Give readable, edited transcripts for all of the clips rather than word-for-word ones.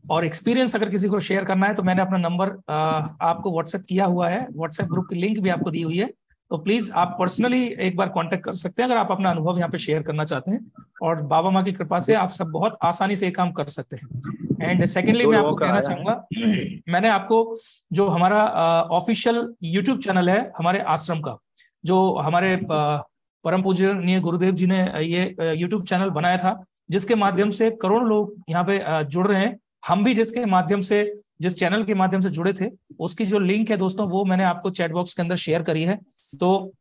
और एक्सपीरियंस अगर किसी को शेयर करना है तो मैंने अपना नंबर आपको व्हाट्सएप किया हुआ है, व्हाट्सएप ग्रुप की लिंक भी आपको दी हुई है, तो प्लीज आप पर्सनली एक बार कांटेक्ट कर सकते हैं अगर आप अपना अनुभव यहाँ पे शेयर करना चाहते हैं। और बाबा माँ की कृपा से आप सब बहुत आसानी से ये काम कर सकते हैं। एंड सेकेंडली दो मैं लोगों आपको का कहना आया है। चाहूंगा मैंने आपको जो हमारा ऑफिशियल यूट्यूब चैनल है हमारे आश्रम का, जो हमारे परम पूजनीय गुरुदेव जी ने ये यूट्यूब चैनल बनाया था, जिसके माध्यम से करोड़ों लोग यहाँ पे जुड़ रहे हैं। हम भी जिसके माध्यम से, जिस चैनल के माध्यम से जुड़े थे, उसकी जो लिंक है दोस्तों वो मैंने आपको चैट बॉक्स के अंदर शेयर करी है। तो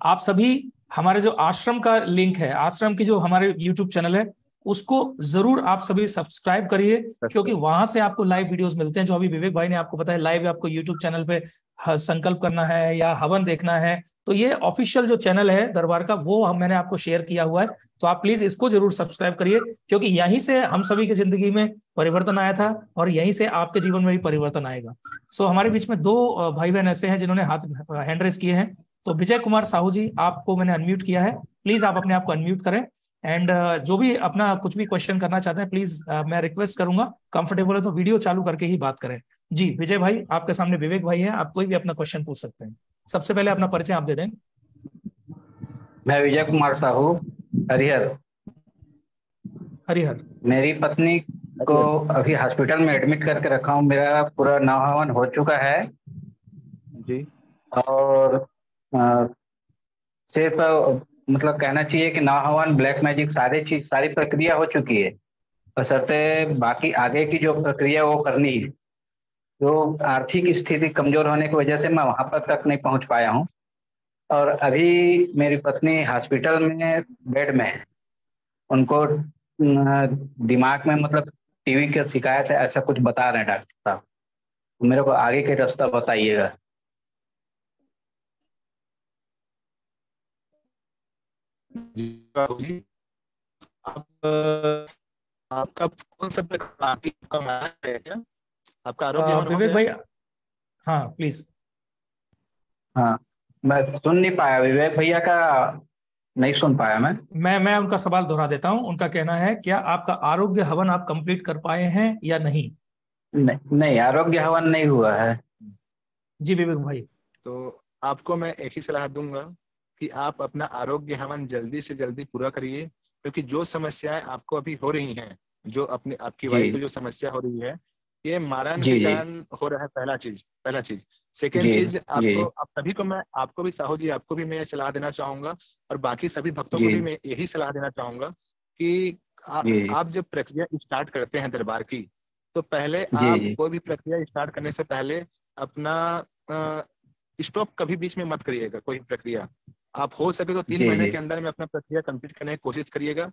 आप सभी हमारे जो आश्रम का लिंक है, आश्रम की जो हमारे यूट्यूब चैनल है, उसको जरूर आप सभी सब्सक्राइब करिए, क्योंकि वहां से आपको लाइव वीडियोस मिलते हैं। जो अभी विवेक भाई ने आपको बताया लाइव आपको यूट्यूब चैनल पे संकल्प करना है या हवन देखना है, तो ये ऑफिशियल जो चैनल है दरबार का वो मैंने आपको शेयर किया हुआ है। तो आप प्लीज इसको जरूर सब्सक्राइब करिए, क्योंकि यहीं से हम सभी की जिंदगी में परिवर्तन आया था और यहीं से आपके जीवन में भी परिवर्तन आएगा। सो हमारे बीच में दो भाई बहन ऐसे हैं जिन्होंने हाथ हैंड रेस किए हैं। तो विजय कुमार साहू जी, आपको मैंने अनम्यूट किया है, प्लीज आप अपने आप को अनम्यूट करें। एंड जो भी अपना कुछ भी क्वेश्चन करना चाहते हैं प्लीज मैं रिक्वेस्ट करूंगा, कंफर्टेबल है तो वीडियो चालू करके ही बात करें। जी विजय भाई, आपके सामने विवेक भाई हैं, आप कोई भी अपना क्वेश्चन पूछ सकते हैं। सबसे पहले अपना परिचय आप दे दें। मैं विजय कुमार साहू, हरिहर। हरिहर। मेरी पत्नी को अभी हॉस्पिटल में एडमिट करके रखा हूँ। मेरा पूरा नौहवन हो चुका है जी। और सिर्फ मतलब कहना चाहिए कि नौहवन, ब्लैक मैजिक, सारी प्रक्रिया हो चुकी है, बशर्ते बाकी आगे की जो प्रक्रिया वो करनी है। तो आर्थिक स्थिति कमजोर होने की वजह से मैं वहां पर तक नहीं पहुंच पाया हूँ। और अभी मेरी पत्नी हॉस्पिटल में बेड में है। उनको दिमाग में मतलब टीवी की शिकायत है, ऐसा कुछ बता रहे हैं डॉक्टर साहब। तो मेरे को आगे के रास्ता बताइएगा। जी, आपका कौन सा पार्टी का है क्या? आपका आरोग्य हवन हो विवेक गया? भाई, हाँ प्लीज। हाँ, मैं सुन नहीं पाया विवेक भैया का, नहीं सुन पाया मैं। मैं उनका सवाल दोहरा देता हूं। उनका कहना है क्या आपका आरोग्य हवन आप कंप्लीट कर पाए हैं या नहीं? नहीं, नहीं, आरोग्य हवन नहीं हुआ है। जी विवेक भाई। तो आपको मैं एक ही सलाह दूंगा कि आप अपना आरोग्य हवन जल्दी से जल्दी पूरा करिए, क्योंकि जो समस्याएं आपको अभी हो रही हैं, जो अपने आपकी वाइफ को जी जो समस्या हो रही है, ये मारण जी के जी कारण हो रहा है। पहला चीज। सेकेंड जी चीज, जी आपको आप सभी को मैं, आपको भी साहू जी, आपको भी मैं ये सलाह देना चाहूंगा और बाकी सभी भक्तों को जी भी मैं यही सलाह देना चाहूंगा कि जी आप जब प्रक्रिया स्टार्ट करते हैं दरबार की, तो पहले जी आप जी कोई भी प्रक्रिया स्टार्ट करने से पहले अपना स्टॉप कभी बीच में मत करिएगा। कोई प्रक्रिया आप हो सके तो 3 महीने जी के अंदर में अपना प्रक्रिया कंप्लीट करने की कोशिश करिएगा।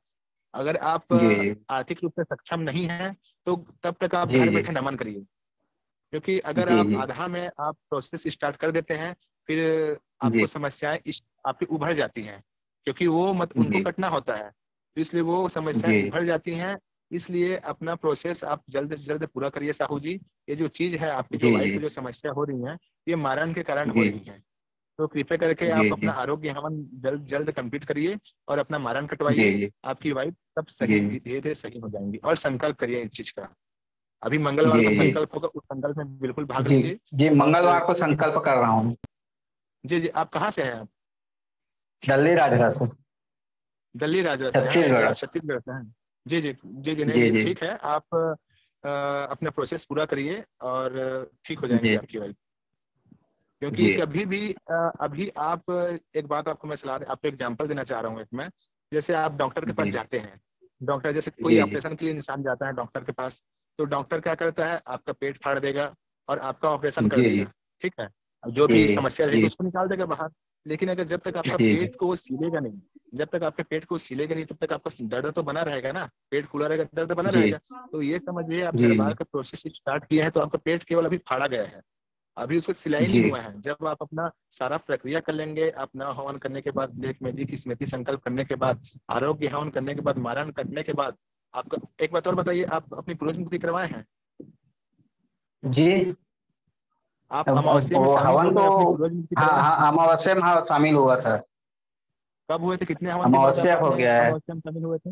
अगर आप जी आर्थिक रूप से सक्षम नहीं हैं तो तब तक आप जी घर जी बैठे नमन करिए, क्योंकि अगर जी आप जी आधा में आप प्रोसेस स्टार्ट कर देते हैं, फिर आपको जी समस्याएं आपकी उभर जाती हैं, क्योंकि वो मत उनको जी कटना होता है, तो इसलिए वो समस्याएं जी उभर जाती हैं। इसलिए अपना प्रोसेस आप जल्द से जल्द पूरा करिए साहू जी। ये जो चीज है, आपकी जो जी वाइफ जी को जो समस्या हो रही है, ये मारण के कारण हो जी रही है। तो कृपया करके जी आप अपना जी आरोग्य हवन जल्द जल्द कंप्लीट करिए और अपना मारण कटवाइए। जी आपकी वाइफ सब जी सही, धीरे धीरे सही हो जाएंगी। और संकल्प करिए इस चीज का। अभी जी मंगलवार को जी संकल्प होगा, उस संकल्प में बिल्कुल भाग जी लीजिए। जी और मंगलवार को संकल्प कर रहा हूँ। जी जी, आप कहाँ से हैं? आप दिल्ली राजरा से। दिल्ली राजरा से हैं? अच्छा, छत्तीसगढ़। आप छत्तीसगढ़ से हैं। जी जी जी जी, नहीं जी नहीं, जी ठीक है। आप अपना प्रोसेस पूरा करिए और ठीक हो जाएंगी जी आपकी वाइफ। क्योंकि जी कभी भी अभी आप, एक बात आपको मैं सलाह आपको एग्जांपल देना चाह रहा हूँ एक मैं। जैसे आप डॉक्टर के पास जी जाते हैं, डॉक्टर जैसे कोई जी जी ऑपरेशन के लिए इंसान जाता है डॉक्टर के पास, तो डॉक्टर क्या करता है, आपका पेट फाड़ देगा और आपका ऑपरेशन कर जी देगा। ठीक है, अब जो जी भी समस्या रहेगी जी उसको निकाल देगा बाहर। लेकिन अगर जब तक आपका जी पेट को वो सीलेगा नहीं, जब तक आपके पेट को सीलेगा नहीं, तब तक आपका दर्द तो बना रहेगा ना। पेट फूला रहेगा, दर्द बना जी रहेगा। तो ये समझिए, आप दरबार जी का प्रोसेस स्टार्ट किए हैं तो आपका पेट केवल अभी फाड़ा गया है, अभी उसको सिलाई नहीं जी हुआ है। जब आप अपना सारा प्रक्रिया कर लेंगे, अपना हवन करने के बाद, ब्लैक मैजिक की स्मृति संकल्प करने के बाद, आरोग्य हवन करने के बाद, मारण करने के बाद, आपका एक बात और बताइए, आप अपनी पूर्वज मुक्ति करवाए हैं? जी। आप अब अमावस्या में वो शामिल हो हवन तो, गए, अपनी पूर्वज मुक्ति हाँ करवाए हैं? हाँ, अमावस्या में हाँ शामिल हुआ था। कब हुए थे, कितने हवन के बाद आप अमावस्या हो अपने गया है। अमावस्या में शामिल हुए थे?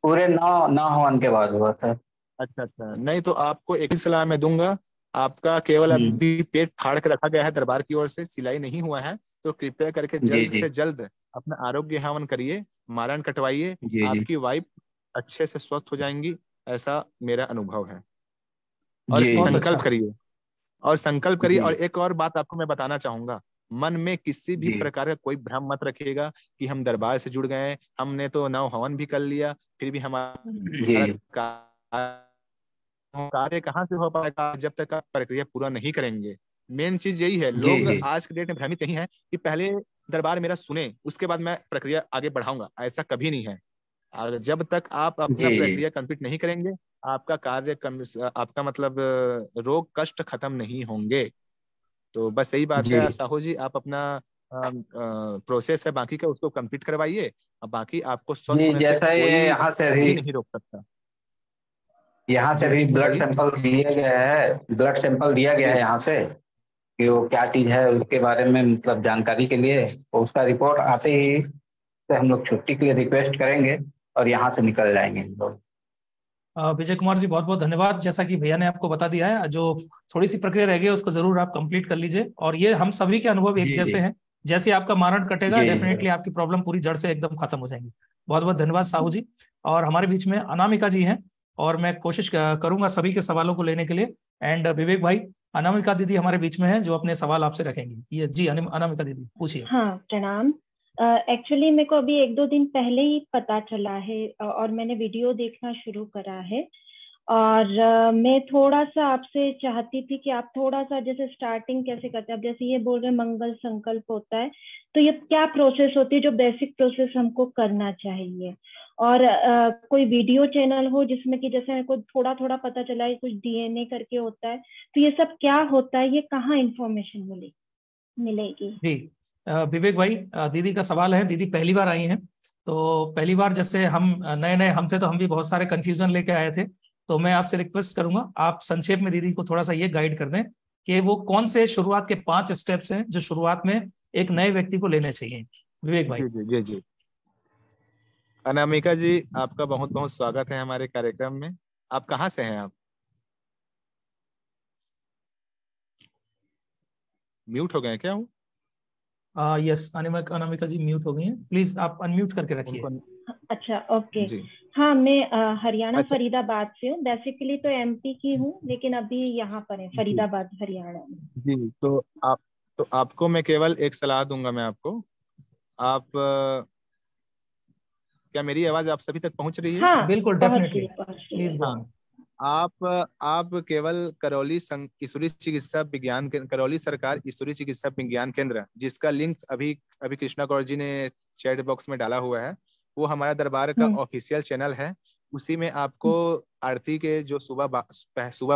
पूरे 9 हवन के बाद हुआ था। अच्छा अच्छा, नहीं तो आपको एक ही सलाह मैं दूंगा, आपका केवल अभी पेट फाड़ के रखा गया है दरबार की ओर से, सिलाई नहीं हुआ है, तो कृपया करके जी जल्द जी से जल्द अपना आरोग्य हवन करिए, मारण कटवाइए। जी जी आपकी वाइफ अच्छे से स्वस्थ हो जाएंगी, ऐसा मेरा अनुभव है। और जी बहुत जी अच्छा। संकल्प करिए, और संकल्प करिए। जी और एक और बात आपको मैं बताना चाहूंगा, मन में किसी भी जी प्रकार का कोई भ्रम मत रखिएगा कि हम दरबार से जुड़ गए हैं, हमने तो नव हवन भी कर लिया, फिर भी हमारा जी कार्य कहाँ से हो पाएगा जब तक आप प्रक्रिया पूरा नहीं करेंगे। मेन चीज यही है, जी लोग जी आज के डेट में भ्रमित यही है कि पहले दरबार मेरा सुने उसके बाद मैं प्रक्रिया आगे बढ़ाऊंगा, ऐसा कभी नहीं है। जब तक आप अपना जी जी प्रक्रिया कंप्लीट नहीं करेंगे, आपका कार्य आपका मतलब रोग कष्ट खत्म नहीं होंगे। तो बस यही बात जी है साहू जी, आप अपना प्रोसेस है बाकी का उसको कंप्लीट करवाइए। अब बाकी आपको स्वस्थ जी। होने से जैसा ये कोई यहाँ से भी अभी नहीं रोक सकता। यहाँ से जी भी ब्लड बताइए। सैंपल दिया गया है, ब्लड सैंपल दिया गया जी है यहाँ से कि वो क्या चीज़ है उसके बारे में मतलब जानकारी के लिए। तो उसका रिपोर्ट आते ही से हम लोग छुट्टी के लिए रिक्वेस्ट करेंगे और यहाँ से निकल जाएंगे हम लोग। विजय कुमार जी बहुत बहुत धन्यवाद। जैसा कि भैया ने आपको बता दिया है, जो थोड़ी सी प्रक्रिया रह गई है उसको जरूर आप कंप्लीट कर लीजिए। और ये हम सभी के अनुभव एक जी जी जैसे हैं, जैसे आपका मारण कटेगा जी डेफिनेटली आपकी प्रॉब्लम पूरी जड़ से एकदम खत्म हो जाएंगी। बहुत बहुत धन्यवाद साहू जी। और हमारे बीच में अनामिका जी हैं, और मैं कोशिश करूंगा सभी के सवालों को लेने के लिए। एंड विवेक भाई, अनामिका दीदी हमारे बीच में है जो अपने सवाल आपसे रखेंगी। ये जी अनामिका दीदी पूछिए। हाँ प्रणाम। एक्चुअली मेरे को अभी 1-2 दिन पहले ही पता चला है और मैंने वीडियो देखना शुरू करा है। और मैं थोड़ा सा आपसे चाहती थी कि आप थोड़ा सा जैसे स्टार्टिंग कैसे करते हैं। अब जैसे ये बोल रहे मंगल संकल्प होता है, तो ये क्या प्रोसेस होती है, जो बेसिक प्रोसेस हमको करना चाहिए। और कोई वीडियो चैनल हो जिसमें कि जैसे मेरे को थोड़ा थोड़ा पता चला है कुछ डीएनए करके होता है, तो ये सब क्या होता है, ये कहाँ इंफॉर्मेशन मिलेगी? जी विवेक भाई, दीदी का सवाल है, दीदी पहली बार आई हैं। तो पहली बार जैसे हम नए नए हम थे तो हम भी बहुत सारे कंफ्यूजन लेके आए थे। तो मैं आपसे रिक्वेस्ट करूंगा आप संक्षेप में दीदी को थोड़ा सा ये गाइड कर दें कि वो कौन से शुरुआत के 5 स्टेप्स हैं जो शुरुआत में एक नए व्यक्ति को लेने चाहिए। विवेक भाई। जी जी जी जी। अनामिका जी, आपका बहुत बहुत स्वागत है हमारे कार्यक्रम में। आप कहाँ से हैं? आप म्यूट हो गए हैं क्या? वो यस, अनामिका जी म्यूट हो गई हैं, प्लीज आप अनम्यूट करके रखिए। उनको। अच्छा ओके। जी। हाँ मैं हरियाणा अच्छा। फरीदाबाद से हूँ। बेसिकली तो एमपी की हूँ, लेकिन अभी यहाँ पर है जी फरीदाबाद हरियाणा में। जी। तो आपको मैं केवल एक सलाह दूंगा मैं आपको। आप क्या मेरी आवाज आप सभी तक पहुंच रही है? हाँ बिल्कुल डेफिनेटली, पहुँच रही प्लीज है। गो हाँ। ऑन। आप केवल ईश्वरी चिकित्सा विज्ञान करौली सरकार ईश्वरी चिकित्सा विज्ञान केंद्र, जिसका लिंक अभी अभी कृष्णा कौर जी ने चैट बॉक्स में डाला हुआ है, वो हमारा दरबार का हम्म ऑफिशियल चैनल है। उसी में आपको आरती के जो सुबह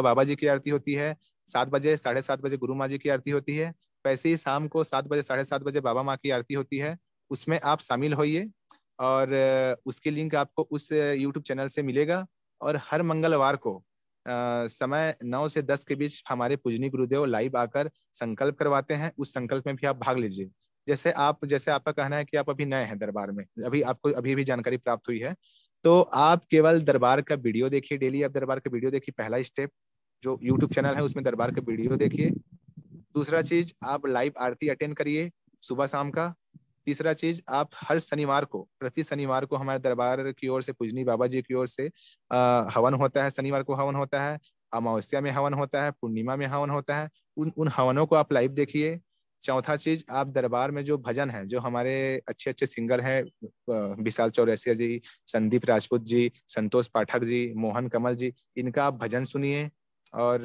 बाबा जी की आरती होती है, 7 बजे 7:30 बजे गुरु माँ जी की आरती होती है, वैसे ही शाम को 7 बजे 7:30 बजे बाबा माँ की आरती होती है। उसमें आप शामिल होइए, और उसकी लिंक आपको उस यूट्यूब चैनल से मिलेगा। और हर मंगलवार को समय 9 से 10 के बीच हमारे पूजनी गुरुदेव लाइव आकर संकल्प करवाते हैं, उस संकल्प में भी आप भाग लीजिए। जैसे आपका कहना है कि आप अभी नए हैं दरबार में, अभी आपको अभी भी जानकारी प्राप्त हुई है, तो आप केवल दरबार का वीडियो देखिए, डेली आप दरबार का वीडियो देखिए। पहला स्टेप, जो यूट्यूब चैनल है उसमें दरबार का वीडियो देखिए। दूसरा चीज, आप लाइव आरती अटेंड करिए सुबह शाम का। तीसरा चीज, आप हर शनिवार को, प्रति शनिवार को हमारे दरबार की ओर से पूजनी बाबा जी की ओर से हवन होता है। शनिवार को हवन होता है, अमावस्या में हवन होता है, पूर्णिमा में हवन होता है। उन उन हवनों को आप लाइव देखिए। चौथा चीज, आप दरबार में जो भजन है, जो हमारे अच्छे अच्छे सिंगर हैं, विशाल चौरसिया जी, संदीप राजपूत जी, संतोष पाठक जी, मोहन कमल जी, इनका आप भजन सुनिए। और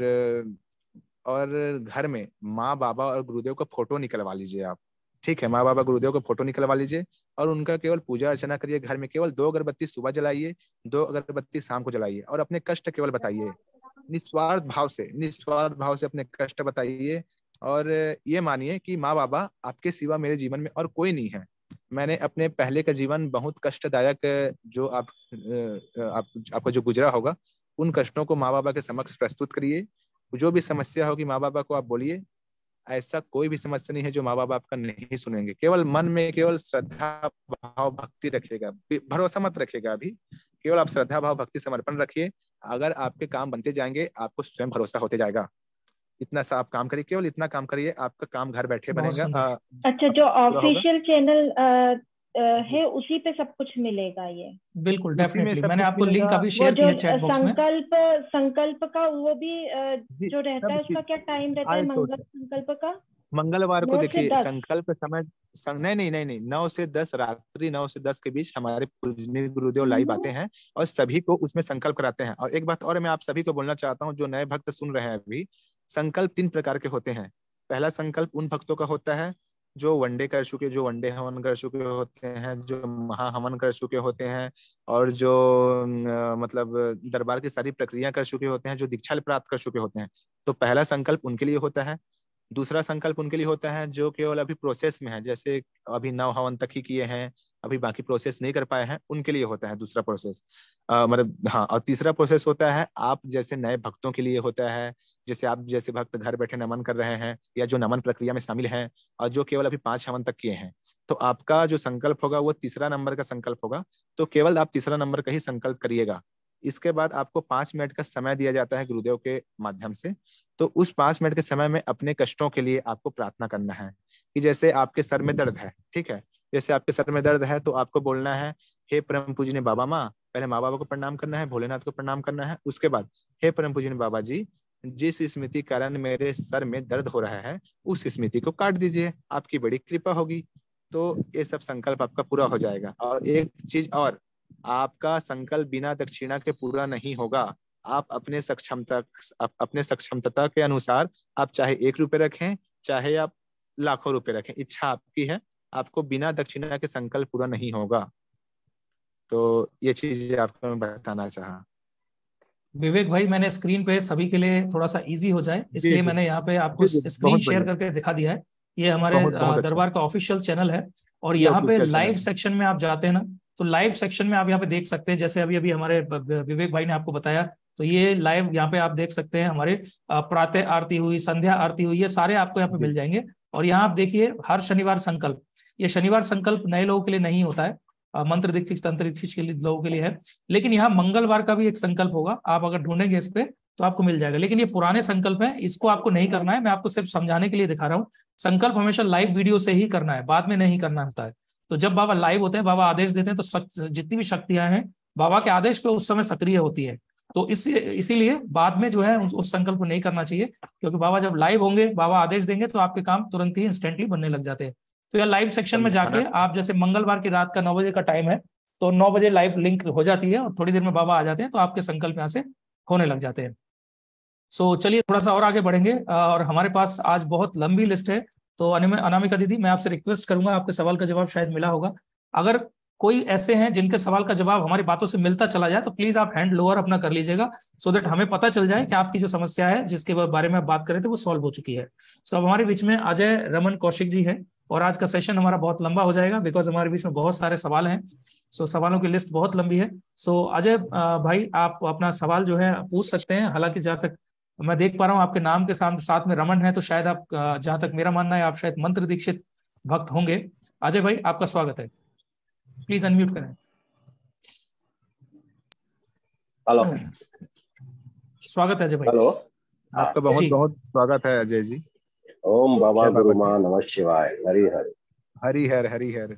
घर में माँ बाबा और गुरुदेव का फोटो निकलवा लीजिए आप। ठीक है, माँ बाबा गुरुदेव का फोटो निकलवा लीजिए, और उनका केवल पूजा अर्चना करिए। घर में केवल 2 अगरबत्ती सुबह जलाइए, 2 अगरबत्ती शाम को जलाइए, और अपने कष्ट केवल बताइए। निस्वार्थ भाव से अपने कष्ट बताइए। और ये मानिए कि माँ बाबा आपके सिवा मेरे जीवन में और कोई नहीं है। मैंने अपने पहले का जीवन बहुत कष्टदायक, जो आपका जो गुजरा होगा, उन कष्टों को माँ बाबा के समक्ष प्रस्तुत करिए। जो भी समस्या होगी माँ बाबा को आप बोलिए, ऐसा कोई भी समस्या नहीं है जो माँ बाप आपका नहीं सुनेंगे। केवल मन में केवल श्रद्धा भाव भक्ति रखिएगा, भरोसा मत रखिएगा अभी, केवल आप श्रद्धा भाव भक्ति समर्पण रखिए। अगर आपके काम बनते जाएंगे आपको स्वयं भरोसा होते जाएगा। इतना सा आप काम करिए, केवल इतना काम करिए, आपका काम घर बैठे बनेगा। अच्छा, जो ऑफिशियल चैनल है उसी पे सब कुछ मिलेगा ये? बिल्कुल, डेफिनेटली। मैंने आपको लिंक अभी शेयर किया चैट बॉक्स में। संकल्प का वो भी जो रहता है उसका क्या टाइम रहता है मंगल संकल्प का? मंगलवार को देखिए संकल्प समय नहीं 9 से 10 रात्रि 9 से 10 के बीच हमारे पूजनीय गुरुदेव लाइव आते हैं और सभी को उसमें संकल्प कराते हैं। और एक बात और मैं आप सभी को बोलना चाहता हूँ, जो नए भक्त सुन रहे हैं अभी, संकल्प 3 प्रकार के होते हैं। पहला संकल्प उन भक्तों का होता है जो वनडे कर चुके, जो वनडे हवन कर चुके होते हैं, जो महा हवन कर चुके होते हैं, और जो मतलब दरबार की सारी प्रक्रिया कर चुके होते हैं, जो दीक्षा प्राप्त कर चुके होते हैं। तो पहला संकल्प उनके लिए होता है। दूसरा संकल्प उनके लिए होता है जो केवल अभी प्रोसेस में है, जैसे अभी 9 हवन तक ही किए हैं, अभी बाकी प्रोसेस नहीं कर पाए हैं, उनके लिए होता है दूसरा प्रोसेस। मतलब हाँ, और तीसरा प्रोसेस होता है आप जैसे नए भक्तों के लिए होता है, जैसे आप जैसे भक्त घर बैठे नमन कर रहे हैं या जो नमन प्रक्रिया में शामिल हैं और जो केवल अभी 5 हवन तक किए हैं, तो आपका जो संकल्प होगा वो तीसरा नंबर का संकल्प होगा। तो केवल आप तीसरा नंबर का ही संकल्प करिएगा। इसके बाद आपको 5 मिनट का समय दिया जाता है गुरुदेव के माध्यम से। तो उस 5 मिनट के समय में अपने कष्टों के लिए आपको प्रार्थना करना है कि जैसे आपके सर में दर्द है, ठीक है, जैसे आपके सर में दर्द है तो आपको बोलना है, हे परम पूजनीय बाबा माँ, पहले माँ बाबा को प्रणाम करना है, भोलेनाथ को प्रणाम करना है। उसके बाद हे परम पूजनीय बाबा जी, जिस स्मृति कारण मेरे सर में दर्द हो रहा है उस स्मृति को काट दीजिए, आपकी बड़ी कृपा होगी। तो ये सब संकल्प आपका पूरा हो जाएगा। और एक चीज और, आपका संकल्प बिना दक्षिणा के पूरा नहीं होगा। आप अपने सक्षमता के अनुसार आप चाहे 1 रुपए रखें, चाहे आप लाखों रुपए रखें, इच्छा आपकी है, आपको बिना दक्षिणा के संकल्प पूरा नहीं होगा। तो ये चीज आपको मैं बताना चाहा। विवेक भाई, मैंने स्क्रीन पे सभी के लिए थोड़ा सा इजी हो जाए इसलिए मैंने यहाँ पे आपको स्क्रीन शेयर करके दिखा दिया है। ये हमारे दरबार का ऑफिशियल चैनल है और यहाँ पे लाइव सेक्शन में आप जाते हैं ना, तो लाइव सेक्शन में आप यहाँ पे देख सकते हैं, जैसे अभी अभी हमारे विवेक भाई ने आपको बताया, तो ये लाइव यहाँ पे आप देख सकते हैं हमारे प्रातः आरती हुई, संध्या आरती हुई, ये सारे आपको यहाँ पे मिल जाएंगे। और यहाँ आप देखिए हर शनिवार संकल्प, ये शनिवार संकल्प नए लोगों के लिए नहीं होता है, मंत्र दीक्षित तंत्र दीक्षित के लिए लोगों के लिए है, लेकिन यहाँ मंगलवार का भी एक संकल्प होगा, आप अगर ढूंढेंगे इस पे तो आपको मिल जाएगा। लेकिन ये पुराने संकल्प है, इसको आपको नहीं करना है, मैं आपको सिर्फ समझाने के लिए दिखा रहा हूँ। संकल्प हमेशा लाइव वीडियो से ही करना है, बाद में नहीं करना होता है। तो जब बाबा लाइव होते हैं, बाबा आदेश देते हैं, तो जितनी भी शक्तियां हैं बाबा के आदेश पे उस समय सक्रिय होती है। तो इसीलिए बाद में जो है उस संकल्प को नहीं करना चाहिए, क्योंकि बाबा जब लाइव होंगे, बाबा आदेश देंगे, तो आपके काम तुरंत ही इंस्टेंटली बनने लग जाते हैं। तो यार लाइव सेक्शन में जाके आप, जैसे मंगलवार की रात का 9 बजे का टाइम है, तो 9 बजे लाइव लिंक हो जाती है और थोड़ी देर में बाबा आ जाते हैं, तो आपके संकल्प यहाँ से होने लग जाते हैं। सो चलिए थोड़ा सा और आगे बढ़ेंगे, और हमारे पास आज बहुत लंबी लिस्ट है। तो अनामिका दीदी, मैं आपसे रिक्वेस्ट करूंगा, आपके सवाल का जवाब शायद मिला होगा, अगर कोई ऐसे हैं जिनके सवाल का जवाब हमारी बातों से मिलता चला जाए तो प्लीज आप हैंड लोअर अपना कर लीजिएगा, सो दैट हमें पता चल जाए कि आपकी जो समस्या है जिसके बारे में आप बात कर रहे थे वो सॉल्व हो चुकी है। सो अब हमारे बीच में अजय रमन कौशिक जी है, और आज का सेशन हमारा बहुत लंबा हो जाएगा बिकॉज हमारे बीच में बहुत सारे सवाल हैं। सो सवालों की लिस्ट बहुत लंबी है। सो अजय भाई, आप अपना सवाल जो है पूछ सकते हैं। हालांकि जहाँ तक मैं देख पा रहा हूँ आपके नाम के साथ में रमन है, तो शायद आप, जहां तक मेरा मानना है, आप शायद मंत्र दीक्षित भक्त होंगे। अजय भाई, आपका स्वागत है, प्लीज अनम्यूट करें। हेलो, स्वागत है अजय भाई। हेलो, आपका बहुत बहुत स्वागत है अजय जी। ओम बाबा गुरु मां नमः शिवाय, हरि हरि हरि हर हरि हर।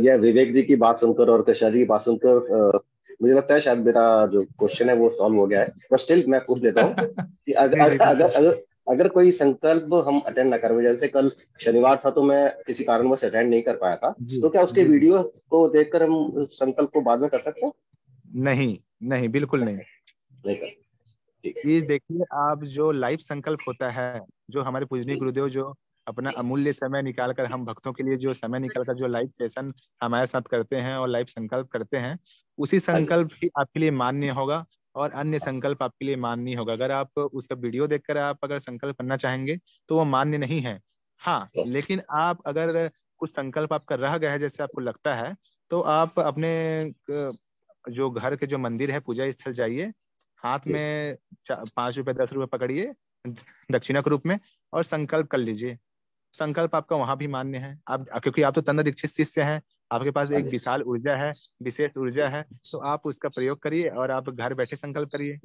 यह विवेक जी की बात सुनकर और कृष्णा जी की बात सुनकर मुझे लगता है शायद मेरा जो क्वेश्चन है वो सॉल्व हो गया है, पर स्टिल मैं पूछ लेता हूँ कि अगर कोई संकल्प हम अटेंड ना करें, जैसे कल शनिवार था तो मैं किसी कारणवश अटेंड नहीं कर पाया था, तो क्या उसके वीडियो को देखकर हम संकल्प को बाद में कर सकते हैं? नहीं नहीं, बिल्कुल नहीं कर। प्लीज देखिए, आप जो लाइव संकल्प होता है, जो हमारे पूजनीय गुरुदेव जो अपना अमूल्य समय निकालकर हम भक्तों के लिए जो समय निकालकर जो लाइव सेशन हमारे साथ करते हैं और लाइव संकल्प करते हैं, उसी संकल्प ही आपके लिए मान्य होगा और अन्य संकल्प आपके लिए मान्य नहीं होगा। अगर आप उसका वीडियो देखकर आप अगर संकल्प करना चाहेंगे तो वो मान्य नहीं है। हाँ, लेकिन आप अगर कुछ संकल्प आपका रह गया है जैसे आपको लगता है, तो आप अपने जो घर के जो मंदिर है, पूजा स्थल जाइए, हाथ में 5 रुपए 10 रुपए पकड़िए दक्षिणा के रूप में, और संकल्प कर लीजिए। संकल्प आपका वहां भी मान्य है, आप क्योंकि आप तो तंत्र दीक्षित शिष्य हैं, आपके पास एक विशाल ऊर्जा है, विशेष ऊर्जा है, तो आप उसका प्रयोग करिए और आप घर बैठे संकल्प करिए।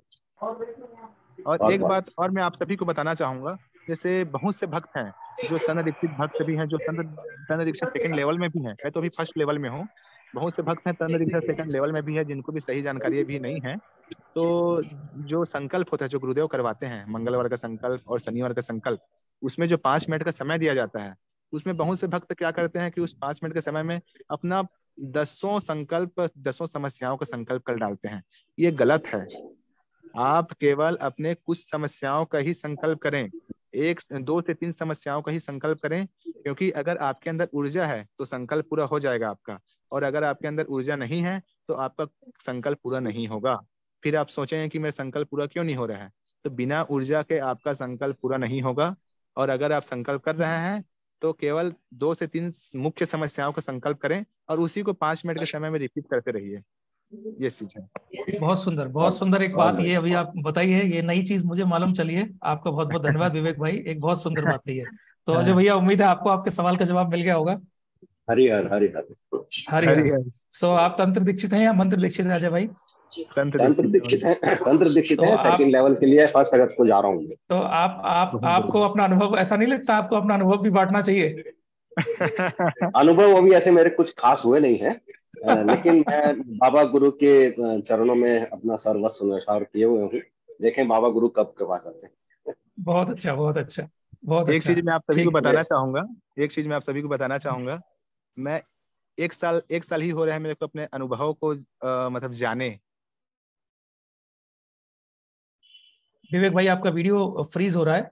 और एक बात और मैं आप सभी को बताना चाहूंगा, जैसे बहुत से भक्त हैं जो तंत्र दीक्षित भक्त भी हैं, जो तंत्र दीक्षित सेकंड लेवल में भी हैं, मैं तो अभी फर्स्ट लेवल में हूँ। बहुत से भक्त हैं तंत्र दीक्षित सेकंड लेवल में भी है, जिनको भी सही जानकारी भी नहीं है। तो जो संकल्प होता है, जो गुरुदेव करवाते हैं, मंगलवार का संकल्प और शनिवार का संकल्प, उसमें जो 5 मिनट का समय दिया जाता है, उसमें बहुत से भक्त क्या करते हैं कि उस 5 मिनट के समय में अपना 10 समस्याओं का संकल्प कर डालते हैं। ये गलत है। आप केवल अपने कुछ समस्याओं का ही संकल्प करें, 2 से 3 समस्याओं का ही संकल्प करें, क्योंकि अगर आपके अंदर ऊर्जा है तो संकल्प पूरा हो जाएगा आपका, और अगर आपके अंदर ऊर्जा नहीं है तो आपका संकल्प पूरा नहीं होगा। फिर आप सोचेंगे कि मेरा संकल्प पूरा क्यों नहीं हो रहा है, तो बिना ऊर्जा के आपका संकल्प पूरा नहीं होगा। और अगर आप संकल्प कर रहे हैं तो केवल 2 से 3 मुख्य समस्याओं का संकल्प करें और उसी को 5 मिनट के समय में रिपीट करते रहिए। ये चीज है। बहुत सुंदर, बहुत सुंदर। एक बात ये अभी आप बताइए, ये नई चीज मुझे मालूम चली है। आपका बहुत बहुत धन्यवाद विवेक भाई, एक बहुत सुंदर बात कही है। तो अजय भैया, उम्मीद है आपको आपके सवाल का जवाब मिल गया होगा। हरिहर हरिहर हरिहर। सो आप तंत्र दीक्षित हैं या मंत्र दीक्षित हैं अजय भाई? तंत्र दीक्षित हैं, तंत्र दीक्षित तो हैं, सेकंड लेवल के लिए 1 अगस्त को जा रहा हूँ। तो आपको अपना अनुभव, ऐसा नहीं लगता आपको अपना अनुभव भी बांटना चाहिए? अनुभव अभी ऐसे मेरे कुछ खास हुए नहीं है, लेकिन मैं बाबा गुरु के चरणों में अपना सर्वस्व न्यौछावर किए हुए हूँ। देखें बाबा गुरु कब कृपा करते हैं। बहुत अच्छा, बहुत अच्छा, बहुत एक अच्छा। चीज मैं आप सभी को बताना चाहूंगा, एक चीज मैं आप सभी को बताना चाहूंगा। मैं एक साल ही हो रहा है मेरे को अपने अनुभव को मतलब जाने। विवेक भाई, आपका वीडियो फ्रीज हो रहा है,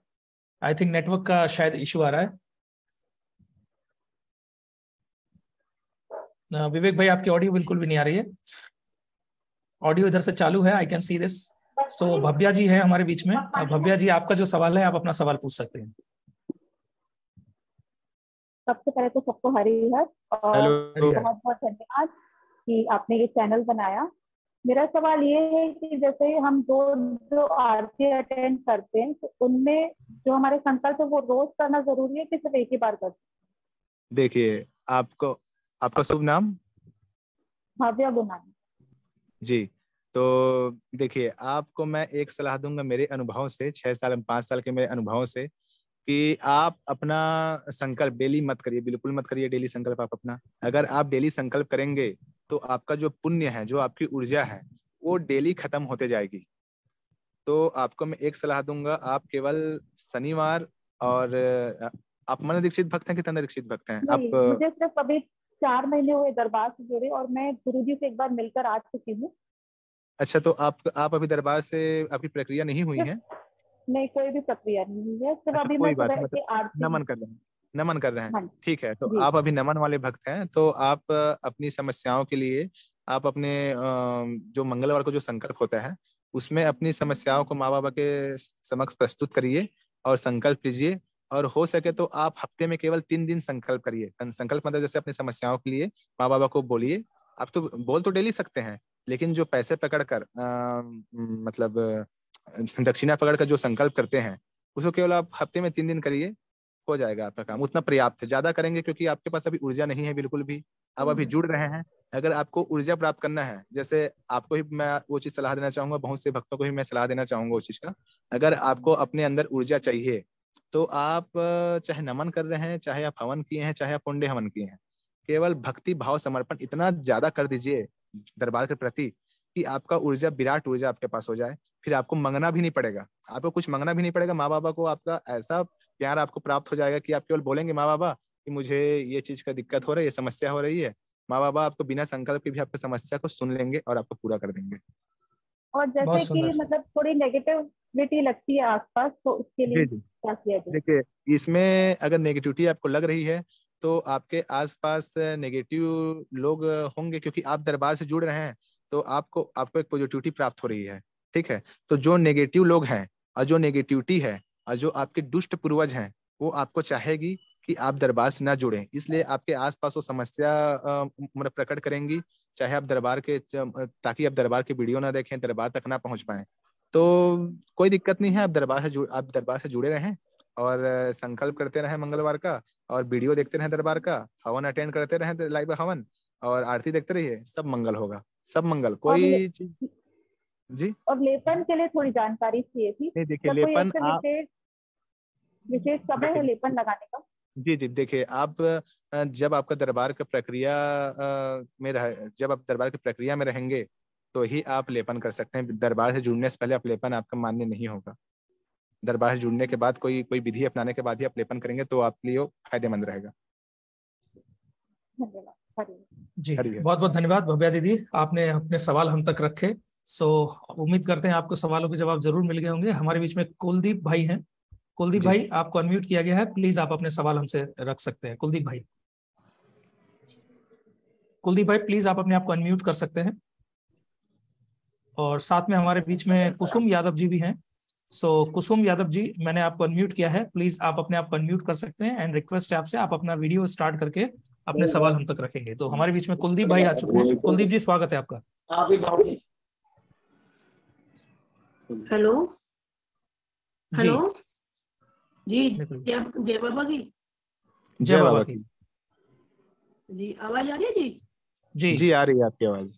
आई थिंक नेटवर्क का शायद इशू आ रहा है। विवेक भाई, आपकी ऑडियो बिल्कुल भी नहीं आ रही है। ऑडियो इधर से चालू है, आई कैन सी दिस। सो भव्या जी है हमारे बीच में। भव्या जी, आपका जो सवाल है, आप अपना सवाल पूछ सकते हैं। सबसे पहले तो सबको हरिहर और बहुत बहुत धन्यवाद कि आपने ये चैनल बनाया। मेरा सवाल ये है कि जैसे हम दो आरती अटेंड करते हैं, तो उनमें जो हमारे संकल्प है वो रोज करना जरूरी है कि सिर्फ एक ही बार करते? देखिए, आपका शुभ नाम? भव्या गुनानी जी। तो देखिए, आपको मैं एक सलाह दूंगा मेरे अनुभव से, 5 साल के मेरे अनुभव से, कि आप अपना संकल्प डेली मत करिए, बिल्कुल मत करिए डेली संकल्प आप अपना। अगर आप डेली संकल्प करेंगे तो आपका जो पुण्य है, जो आपकी ऊर्जा है, वो डेली खत्म होते जाएगी। तो आपको मैं एक सलाह दूंगा, आप केवल शनिवार और आप मन दीक्षित भक्त हैं कि तन दीक्षित भक्त हैं आप? मुझे सिर्फ अभी 4 महीने हुए दरबार से जुड़े, और मैं गुरुजी से एक बार मिलकर आ चुकी हूँ। अच्छा, तो आप अभी दरबार से आपकी प्रक्रिया नहीं हुई है? नहीं, कोई भी प्रक्रिया नहीं हुई है, सिर्फ अभी कोई मैं बात सुबह नहीं, के आरती नमन कर रहे हैं, नमन कर रहे हैं। हाँ, ठीक है, तो जी। आप अभी नमन वाले भक्त हैं, तो आप अपनी समस्याओं के लिए आप अपने जो मंगलवार को जो संकल्प होता है, उसमें अपनी समस्याओं को माँ बाबा के समक्ष प्रस्तुत करिए और संकल्प लीजिए। और हो सके तो आप हफ्ते में केवल 3 दिन संकल्प करिए। संकल्प मतलब जैसे अपनी समस्याओं के लिए माँ बाबा को बोलिए। आप तो बोल तो डेली सकते हैं, लेकिन जो पैसे पकड़कर मतलब दक्षिणा पकड़कर जो संकल्प करते हैं, उसको केवल आप हफ्ते में 3 दिन करिए, हो जाएगा आपका काम। उतना पर्याप्त है, ज्यादा करेंगे क्योंकि आपके पास अभी ऊर्जा नहीं है बिल्कुल भी, आप अभी जुड़ रहे हैं। अगर आपको ऊर्जा प्राप्त करना है, जैसे आपको ही मैं वो चीज सलाह देना चाहूंगा, बहुत से भक्तों को भी मैं सलाह देना चाहूंगा उस चीज का। अगर आपको अपने अंदर ऊर्जा चाहिए तो आप चाहे नमन कर रहे हैं, चाहे आप हवन किए हैं, चाहे आप पुण्य हवन किए हैं, केवल भक्ति भाव समर्पण इतना ज्यादा कर दीजिए दरबार के प्रति कि आपका ऊर्जा, विराट ऊर्जा आपके पास हो जाए। फिर आपको मंगना भी नहीं पड़ेगा, आपको कुछ मंगना भी नहीं पड़ेगा। माँ बाबा को आपका ऐसा प्यार आपको प्राप्त हो जाएगा कि आप केवल बोलेंगे माँ बाबा कि मुझे ये चीज का दिक्कत हो रही है, ये समस्या हो रही है, माँ बाबा आपको बिना संकल्प के भी आपकी समस्या को सुन लेंगे और आपको पूरा कर देंगे। और जैसे कि मतलब थोड़ी नेगेटिविटी लगती है आसपास, तो उसके लिए क्या किया जाए? देखिए, इसमें अगर नेगेटिविटी आपको लग रही है तो आपके आसपास नेगेटिव लोग होंगे, क्योंकि आप दरबार से जुड़ रहे हैं तो आपको एक पॉजिटिविटी प्राप्त हो रही है। ठीक है, तो जो नेगेटिव लोग हैं और जो नेगेटिविटी है और जो आपके दुष्ट पूर्वज हैं, वो आपको चाहेगी कि आप दरबार से ना जुड़ें, इसलिए आपके आसपास वो समस्या मतलब प्रकट करेंगी, चाहे आप दरबार के, ताकि आप दरबार के वीडियो ना देखें, दरबार तक ना पहुंच पाए। तो कोई दिक्कत नहीं है, आप दरबार से जुड़े रहें और संकल्प करते रहें मंगलवार का, और वीडियो देखते रहें दरबार का, हवन अटेंड करते रहें लाइव हवन, और आरती देखते रहिए, सब मंगल होगा, सब मंगल। कोई चीज जी। और लेपन के लिए थोड़ी जानकारी चाहिए थी। नहीं देखिए, कोई लेपन ऐसे विशेष समय है लेपन लगाने का? जी जी, देखिए आप जब आपका दरबार का प्रक्रिया में जब आप दरबार की प्रक्रिया में रहेंगे तो ही आप लेपन कर सकते हैं। दरबार से जुड़ने से पहले आप लेपन आपका मान्य नहीं होगा। दरबार से जुड़ने के बाद कोई विधि अपनाने के बाद ही आप लेपन करेंगे तो आपके लिए फायदेमंद रहेगा। धन्यवाद जी, बहुत बहुत धन्यवाद भव्या दीदी, आपने अपने सवाल हम तक रखे। उम्मीद करते हैं आपको सवालों के जवाब जरूर मिल गए होंगे। हमारे बीच में कुलदीप भाई हैं। कुलदीप भाई, आपको अनम्यूट किया गया है, प्लीज आप अपने सवाल हमसे रख सकते हैं। कुलदीप भाई, प्लीज आप अपने आप को अनम्यूट कर सकते हैं। और साथ में हमारे बीच में कुसुम यादव जी भी हैं। कुसुम यादव जी, मैंने आपको अनम्यूट किया है, प्लीज आप अपने आप को अनम्यूट कर सकते हैं। एंड रिक्वेस्ट है आपसे, आप अपना वीडियो स्टार्ट करके अपने सवाल हम तक रखेंगे। तो हमारे बीच में कुलदीप भाई आ चुके हैं। कुलदीप जी, स्वागत है आपका। हेलो हेलो जी, जय बाबा की। जय बाबा की जी। आवाज आ रही है जी? जी जी आ रही है आपकी आवाज।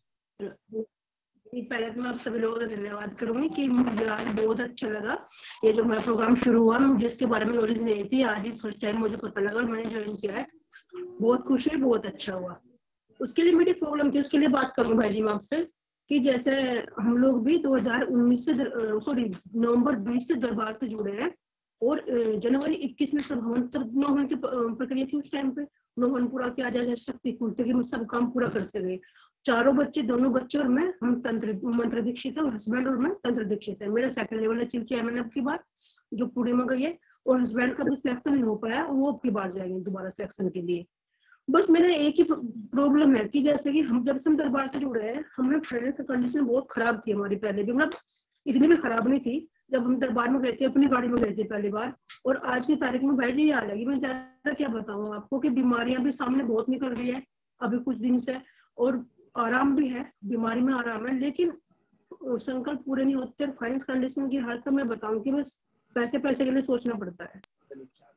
पहले तो मैं आप सभी लोगों का धन्यवाद करूंगी कि मुझे आज बहुत अच्छा लगा। ये जो मेरा प्रोग्राम शुरू हुआ, मुझे इसके बारे में नॉलेज नहीं थी, आज ही फर्स्ट टाइम मुझे पता लगा और मैंने ज्वाइन किया है। बहुत खुश है, बहुत अच्छा हुआ। उसके लिए मेरी प्रॉब्लम थी, उसके लिए बात करूँ भाई जी मैं आपसे कि जैसे हम लोग भी 2019 से नवंबर 20 से दरबार से जुड़े हैं और जनवरी 21 में सब हवन, तब नौहन की प्रक्रिया थी। उस टाइम पे नौहन पूरा किया जा शक्ति खुलते कि सब काम पूरा करते गए। चारों बच्चे, दोनों बच्चे और मैं, हम तंत्र मंत्र दीक्षित है, हस्बैंड और मैं तंत्र दीक्षित है। मेरा सेकंड लेवल अचीव किया मैंने अब की बार, जो पुणे में गई है, और हस्बैंड का भी सिलेक्शन नहीं हो पाया, वो अब की बार जाएंगे दोबारा सिलेक्शन के लिए। बस मेरा एक ही प्रॉब्लम है कि जैसे कि हम जब से दरबार से जुड़े हैं, हमें फाइनेंशियल कंडीशन बहुत खराब थी हमारी पहले भी, मतलब इतनी भी खराब नहीं थी। जब हम दरबार में गए थे, अपनी गाड़ी में गए थे पहली बार, और आज की तारीख में भाई जी ये हाल है कि मैं ज्यादा क्या बताऊं आपको कि बीमारियां भी सामने बहुत निकल रही है अभी कुछ दिन से, और आराम भी है, बीमारी में आराम है, लेकिन संकल्प पूरे नहीं होते। फाइनेंस कंडीशन की हालत मैं बताऊं कि बस पैसे के लिए सोचना पड़ता है।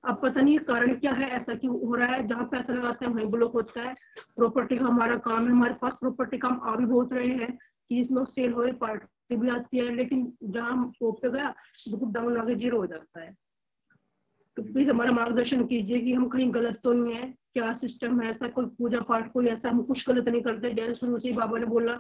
अब पता नहीं कारण क्या है, ऐसा क्यों हो रहा है, जहाँ पैसा लगाते हैं वहीं ब्लॉक होता है। प्रॉपर्टी का हमारा काम है, हमारे पास प्रॉपर्टी काम आ भी बहुत रहे हैं कि इसमें सेल हो, पार्टी भी आती है, लेकिन जहाँ टॉप पे गया बिल्कुल डाउन आगे जीरो हो जाता है। तो प्लीज हमारा मार्गदर्शन कीजिए कि हम कहीं गलत तो नहीं है, क्या सिस्टम है ऐसा, कोई पूजा पाठ कोई ऐसा हम कुछ गलत नहीं करते। जैसे शुरू से बाबा ने बोला,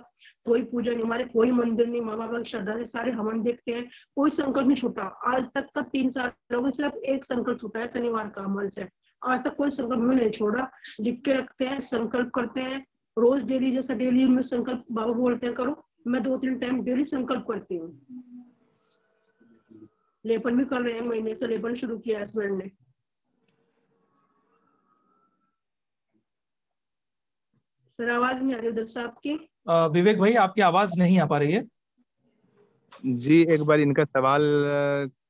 कोई पूजा नहीं, हमारे कोई मंदिर नहीं, माँ बाबा की श्रद्धा से सारे हवन देखते हैं, कोई संकल्प नहीं छूटा। आज तक का 3 साल हो गए, सिर्फ एक संकल्प छूटा है शनिवार का अमल से, आज तक कोई संकल्प में नहीं छोड़ा। लिख के रखते हैं, संकल्प करते हैं रोज डेली, जैसा डेली में संकल्प बाबा बोलते हैं करो, मैं 2-3 टाइम डेली संकल्प करती हूँ। लेपन भी कर रहे हैं, महीने से लेपन शुरू किया है हस्बैंड ने। सर आवाज नहीं आ रही उधर से आपकी। विवेक भाई, आपकी आवाज नहीं आ पा रही है जी। एक बार इनका सवाल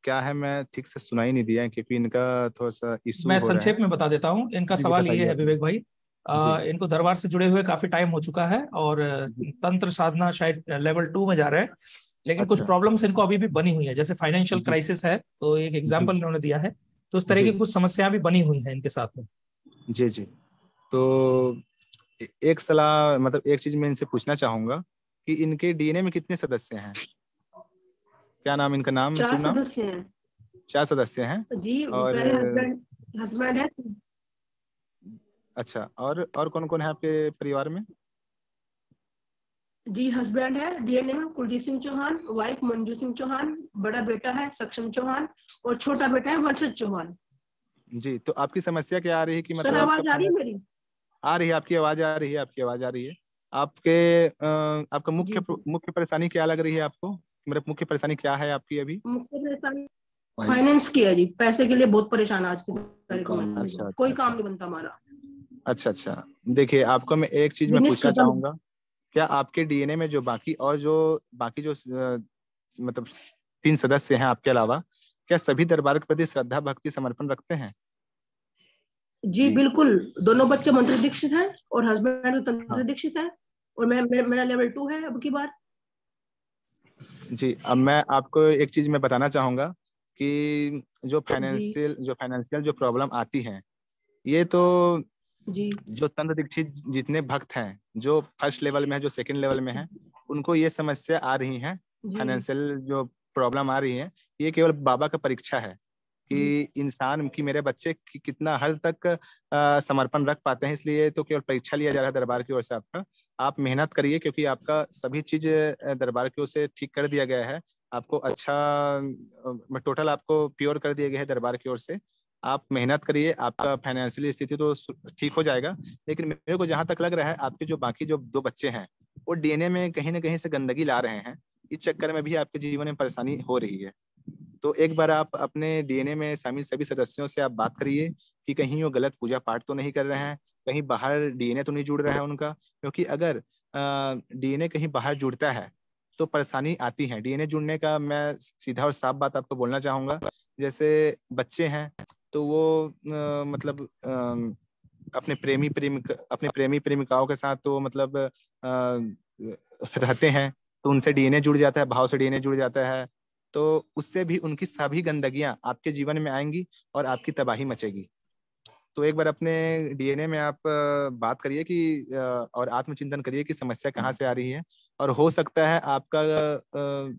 क्या है, मैं ठीक से सुनाई नहीं दिया क्योंकि इनका थोड़ा सा इशू मैं हो रहा है। संक्षेप में बता देता हूँ। इनका सवाल ये है विवेक भाई, इनको दरबार से जुड़े हुए काफी टाइम हो चुका है और तंत्र साधना शायद लेवल 2 में जा रहे हैं, लेकिन कुछ प्रॉब्लम्स इनको अभी भी बनी हुई है। जैसे फाइनेंशियल क्राइसिस है, तो एक एग्जांपल इन्होंने दिया है, तो उस तरह की कुछ समस्याएं भी बनी हुई हैं इनके साथ में। जी जी। तो एक सलाह, मतलब एक चीज मैं इनसे पूछना चाहूंगा कि इनके डीएनए में कितने सदस्य हैं? क्या नाम इनका? नाम 4 सदस्य हैं। 4 सदस्य हैं जी। और हस्बैंड है। अच्छा, और कौन कौन है आपके परिवार में? जी, हस्बैंड है डीएनए में कुलदीप सिंह चौहान, वाइफ मंजू सिंह चौहान, बड़ा बेटा है सक्षम चौहान और छोटा बेटा है वर्षद चौहान। जी। तो आपकी समस्या क्या आ रही है कि मतलब आवाज आ रही है मेरी? आ रही है, आपकी आवाज आ रही है, आपकी आवाज आ रही है। आपका मुख्य परेशानी क्या लग रही है आपको? मतलब मुख्य परेशानी क्या है आपकी अभी? मुख्य परेशानी फाइनेंस की है जी, पैसे के लिए बहुत परेशान आज की तारीख में। अच्छा, कोई काम नहीं बनता हमारा। अच्छा। देखिए, आपको मैं एक चीज मैं पूछना चाहूंगा, क्या आपके डीएनए में जो बाकी जो मतलब 3 सदस्य हैं आपके अलावा, क्या सभी दरबार के प्रति श्रद्धा भक्ति समर्पण रखते हैं? जी बिल्कुल, दोनों बच्चे मंत्र दीक्षित हैं और हस्बैंड तंत्र दीक्षित है, और मेरा लेवल 2 है अब की बार। जी। अब मैं आपको एक चीज मैं बताना चाहूंगा कि जो फाइनेंशियल जो प्रॉब्लम आती है, ये तो जी जो तंत्र दीक्षित जितने भक्त हैं, जो फर्स्ट लेवल में है, जो सेकंड लेवल में है, उनको ये समस्या आ रही है, जी फाइनेंशियल जो प्रॉब्लम आ रही है, ये केवल बाबा का परीक्षा है कि इंसान की, मेरे बच्चे की कितना हद तक समर्पण रख पाते हैं। इसलिए तो केवल परीक्षा लिया जा रहा है दरबार की ओर से आपका। आप मेहनत करिए, क्योंकि आपका सभी चीज दरबार की ओर से ठीक कर दिया गया है। आपको अच्छा टोटल आपको प्योर कर दिया गया है दरबार की ओर से। आप मेहनत करिए, आपका फाइनेंशियल स्थिति तो ठीक हो जाएगा। लेकिन मेरे को जहां तक लग रहा है, आपके जो बाकी जो 2 बच्चे हैं, वो डीएनए में कहीं ना कहीं से गंदगी ला रहे हैं। इस चक्कर में भी आपके जीवन में परेशानी हो रही है। तो एक बार आप अपने डीएनए में शामिल सभी सदस्यों से आप बात करिए कि कहीं वो गलत पूजा पाठ तो नहीं कर रहे हैं, कहीं बाहर डीएनए तो नहीं जुड़ रहा है उनका। क्योंकि अगर डीएनए कहीं बाहर जुड़ता है तो परेशानी आती है। डीएनए जुड़ने का मैं सीधा और साफ बात आपको बोलना चाहूंगा। जैसे बच्चे हैं तो वो मतलब अपने प्रेमी प्रेमिकाओं के साथ तो मतलब रहते हैं, तो उनसे डीएनए जुड़ जाता है, भाव से डीएनए जुड़ जाता है। तो उससे भी उनकी सभी गंदगियां आपके जीवन में आएंगी और आपकी तबाही मचेगी। तो एक बार अपने डीएनए में आप बात करिए कि और आत्मचिंतन करिए कि समस्या कहाँ से आ रही है। और हो सकता है आपका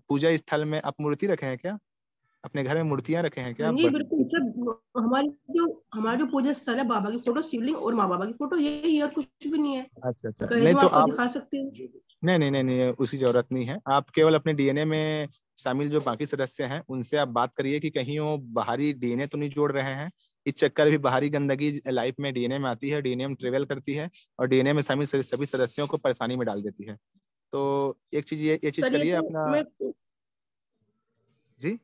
पूजा स्थल में आप मूर्ति रखे हैं क्या? अपने घर में मूर्तियां रखे हैं क्या? जी बिल्कुल सर, हमारा जो पूजा स्थल है, बाबा की फोटो, शिवलिंग और माँ बाबा की फोटो, यही है और कुछ भी नहीं है। अच्छा अच्छा, कहे नहीं तो तो आपको आप दिखा सकते हैं। नहीं, उसकी जरूरत नहीं है। आप केवल अपने डीएनए में शामिल जो बाकी सदस्य हैं उनसे आप बात करिए कि कहीं वो बाहरी डीएनए तो नहीं जोड़ रहे हैं। इस चक्कर भी बाहरी गंदगी लाइफ में डीएनए में आती है, डीएनए में ट्रेवल करती है और डीएनए में शामिल सभी सदस्यों को परेशानी में डाल देती है। तो एक चीज ये चीज सर ये करिए तो अपना। जी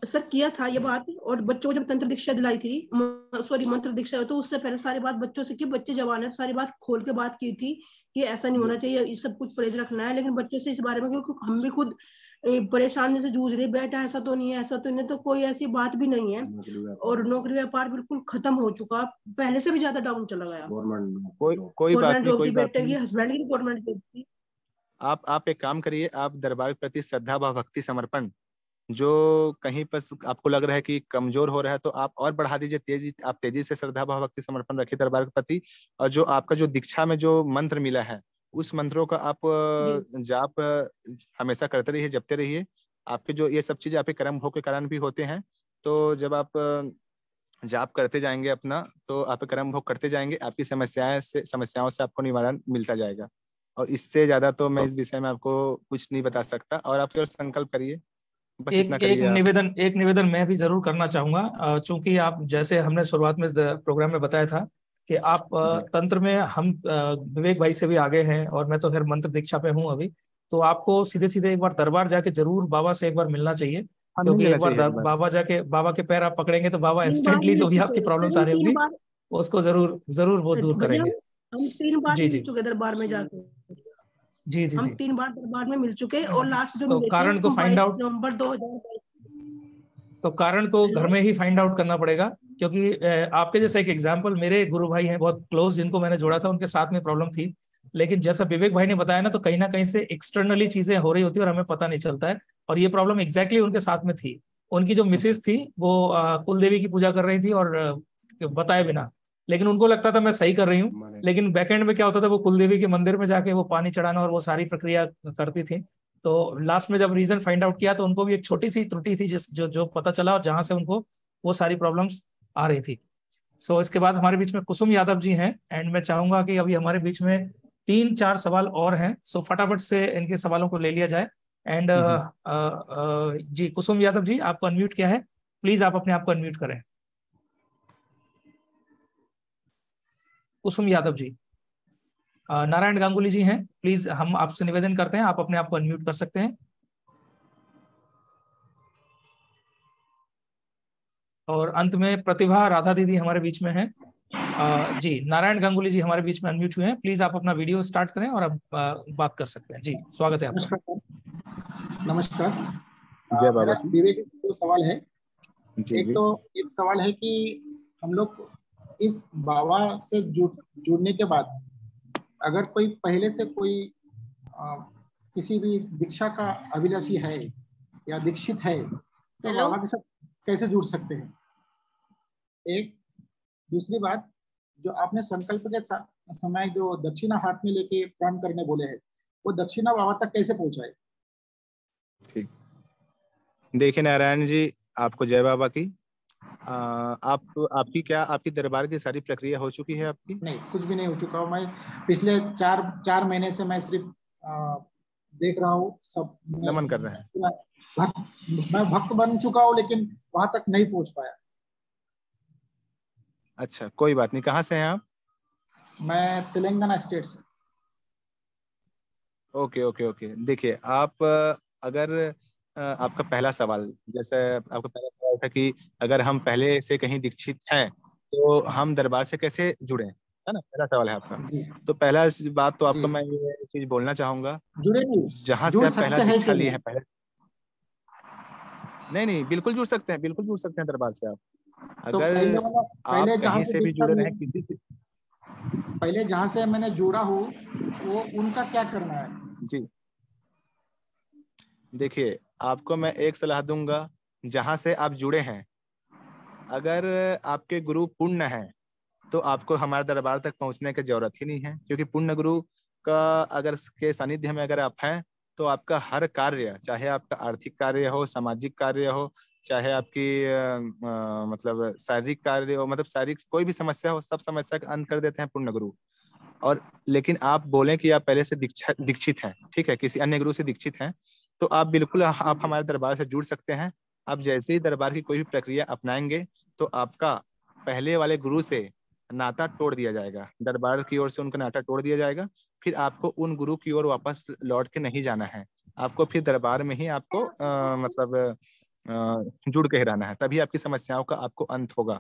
सर किया था ये बात, और बच्चों को जब तंत्र दीक्षा दिलाई थी, सॉरी मंत्र दीक्षा, तो उससे पहले सारी बात बच्चों से की। बच्चे जवान है, सारी बात खोल के बात की थी कि ऐसा नहीं होना चाहिए, ये सब कुछ परहेज रखना है। लेकिन बच्चों से इस बारे में, क्योंकि हम भी खुद परेशानी से जूझ रहे, बेटा ऐसा तो नहीं है, ऐसा तो नहीं, तो कोई ऐसी बात भी नहीं है। और नौकरी व्यापार बिल्कुल खत्म हो चुका, पहले से भी ज्यादा डाउन चला गया। कोई बात नहीं, जॉब कोई थी, बात बेटे की, नहीं। हस्बैंड की गवर्नमेंट जॉब थी। आप एक काम करिए, आप दरबार के प्रति श्रद्धा भाव भक्ति समर्पण जो कहीं पर आपको लग रहा है कि कमजोर हो रहा है, तो आप और बढ़ा दीजिए। आप तेजी से श्रद्धा भाव भक्ति समर्पण रखिए दरबार के प्रति। और जो आपका जो दीक्षा में जो मंत्र मिला है, उस मंत्रों का आप जाप हमेशा करते रहिए, जपते रहिए। आपके जो ये सब चीजें आपके कर्म भोग के कारण भी होते हैं। तो जब आप जाप करते जाएंगे अपना, तो आप कर्म भोग करते जाएंगे, आपकी समस्याओं से आपको निवारण मिलता जाएगा। और इससे ज्यादा तो मैं इस विषय में आपको कुछ नहीं बता सकता। और आप केवल संकल्प करिए, बस इतना करिए। एक निवेदन मैं भी जरूर करना चाहूंगा। चूंकि आप, जैसे हमने शुरुआत में इस प्रोग्राम में बताया था कि आप तंत्र में, हम विवेक भाई से भी आगे हैं और मैं तो फिर मंत्र दीक्षा पे हूँ अभी। तो आपको सीधे सीधे एक बार दरबार जाके जरूर बाबा से एक बार मिलना चाहिए, क्योंकि एक बार बाबा के पैर आप पकड़ेंगे तो बाबा 3 बार इंस्टेंटली मिल जो भी चुके आपकी हैं, प्रॉब्लम्स आ रही तीन होंगी बार उसको जरूर जरूर वो दूर करेंगे। हम 3 बार जी मिल जी चुके दरबार में जाके। जी जी हम जी 3 बार दरबार में मिल चुके, और लास्ट जो तो मिले थे कारण को हम फाइंड 22 आउट नवंबर 2022। तो कारण को घर में ही फाइंड आउट करना पड़ेगा। क्योंकि आपके जैसे एक एग्जांपल, मेरे गुरु भाई हैं बहुत क्लोज, जिनको मैंने जोड़ा था, उनके साथ में प्रॉब्लम थी। लेकिन जैसा विवेक भाई ने बताया ना, तो कहीं ना कहीं से एक्सटर्नली चीजें हो रही होती है और हमें पता नहीं चलता है। और ये प्रॉब्लम एग्जैक्टली उनके साथ में थी। उनकी जो मिसेज थी वो कुल देवी की पूजा कर रही थी और बताए बिना, लेकिन उनको लगता था मैं सही कर रही हूँ। लेकिन बैकएंड में क्या होता था, वो कुल देवी के मंदिर में जाके वो पानी चढ़ाना और वो सारी प्रक्रिया करती थी। तो लास्ट में जब रीजन फाइंड आउट किया, तो उनको भी एक छोटी सी त्रुटि थी जिस जो पता चला, और जहां से उनको वो सारी प्रॉब्लम्स आ रही थी। सो इसके बाद हमारे बीच में कुसुम यादव जी हैं, एंड मैं चाहूंगा कि अभी हमारे बीच में 3-4 सवाल और हैं, सो फटाफट से इनके सवालों को ले लिया जाए। एंड जी कुसुम यादव जी, आपको अनम्यूट किया है, प्लीज आप अपने आप को अनम्यूट करें। कुसुम यादव जी। नारायण गांगुली जी हैं, प्लीज हम आपसे निवेदन करते हैं, आप अपने आप को अनम्यूट कर सकते हैं। और अंत में प्रतिभा राधा दीदी हमारे बीच में हैं। जी नारायण गांगुली जी हमारे बीच में अनम्यूट हुए हैं, प्लीज आप अपना वीडियो स्टार्ट करें और अब बात कर सकते हैं। जी स्वागत है आपका। नमस्कार। जय बाबा। विवेक, दो सवाल है। एक एक सवाल है कि हम लोग इस बाबा से जुड़ने के बाद, अगर कोई पहले से कोई किसी भी दीक्षा का अभिलाषी है या दीक्षित है, तो बाबा के साथ कैसे जुड़ सकते हैं? एक दूसरी बात, जो आपने संकल्प के समय जो दक्षिणा हाथ में लेके प्रणाम करने बोले हैं, वो दक्षिणा बाबा तक कैसे पहुंचाए? ठीक, देखिए नारायण जी, आपको जय बाबा की। आपकी दरबार की सारी प्रक्रिया हो चुकी है आपकी? नहीं, कुछ भी नहीं हो चुका हूँ। मैं पिछले चार महीने से मैं सिर्फ देख रहा हूँ, सब नमन कर रहे हैं। मैं भक्त बन चुका हूँ, लेकिन वहां तक नहीं पहुंच पाया। अच्छा, कोई बात नहीं। कहाँ से हैं आप? मैं तेलंगाना स्टेट से। Okay okay okay. देखिए, आप अगर आपका पहला सवाल, जैसे आपका पहला सवाल था कि अगर हम पहले से कहीं दीक्षित हैं तो हम दरबार से कैसे जुड़े, है ना? पहला सवाल है आपका। तो पहला बात तो आपको मैं ये चीज बोलना चाहूंगा, जुड़े नहीं, जहाँ से आप पहला दीक्षा लिए हैं पहले। नहीं, बिल्कुल जुड़ सकते हैं, बिल्कुल जुड़ सकते हैं दरबार से आप। अगर पहले आप कहीं से भी जुड़े रहे, किसी से पहले जहाँ से मैंने जुड़ा हूँ, वो उनका क्या करना है? जी, देखिए, आपको मैं एक सलाह दूंगा, जहां से आप जुड़े हैं, अगर आपके गुरु पुण्य हैं तो आपको हमारे दरबार तक पहुंचने की जरूरत ही नहीं है, क्योंकि पुण्य गुरु का अगर के सानिध्य में अगर आप हैं तो आपका हर कार्य, चाहे आपका आर्थिक कार्य हो, सामाजिक कार्य हो, चाहे आपकी मतलब शारीरिक कार्य हो, मतलब शारीरिक कोई भी समस्या हो, सब समस्या का अंत कर देते हैं पुण्य गुरु। और लेकिन आप बोलें कि आप पहले से दीक्षित हैं, ठीक है, किसी अन्य गुरु से दीक्षित हैं, तो आप बिल्कुल आप हमारे दरबार से जुड़ सकते हैं। आप जैसे ही दरबार की कोई भी प्रक्रिया अपनाएंगे तो आपका पहले वाले गुरु से नाता तोड़ दिया जाएगा, दरबार की ओर से उनका नाता तोड़ दिया जाएगा। फिर आपको उन गुरु की ओर वापस लौट के नहीं जाना है, आपको फिर दरबार में ही आपको मतलब जुड़ के ही रहना है, तभी आपकी समस्याओं का आपको अंत होगा।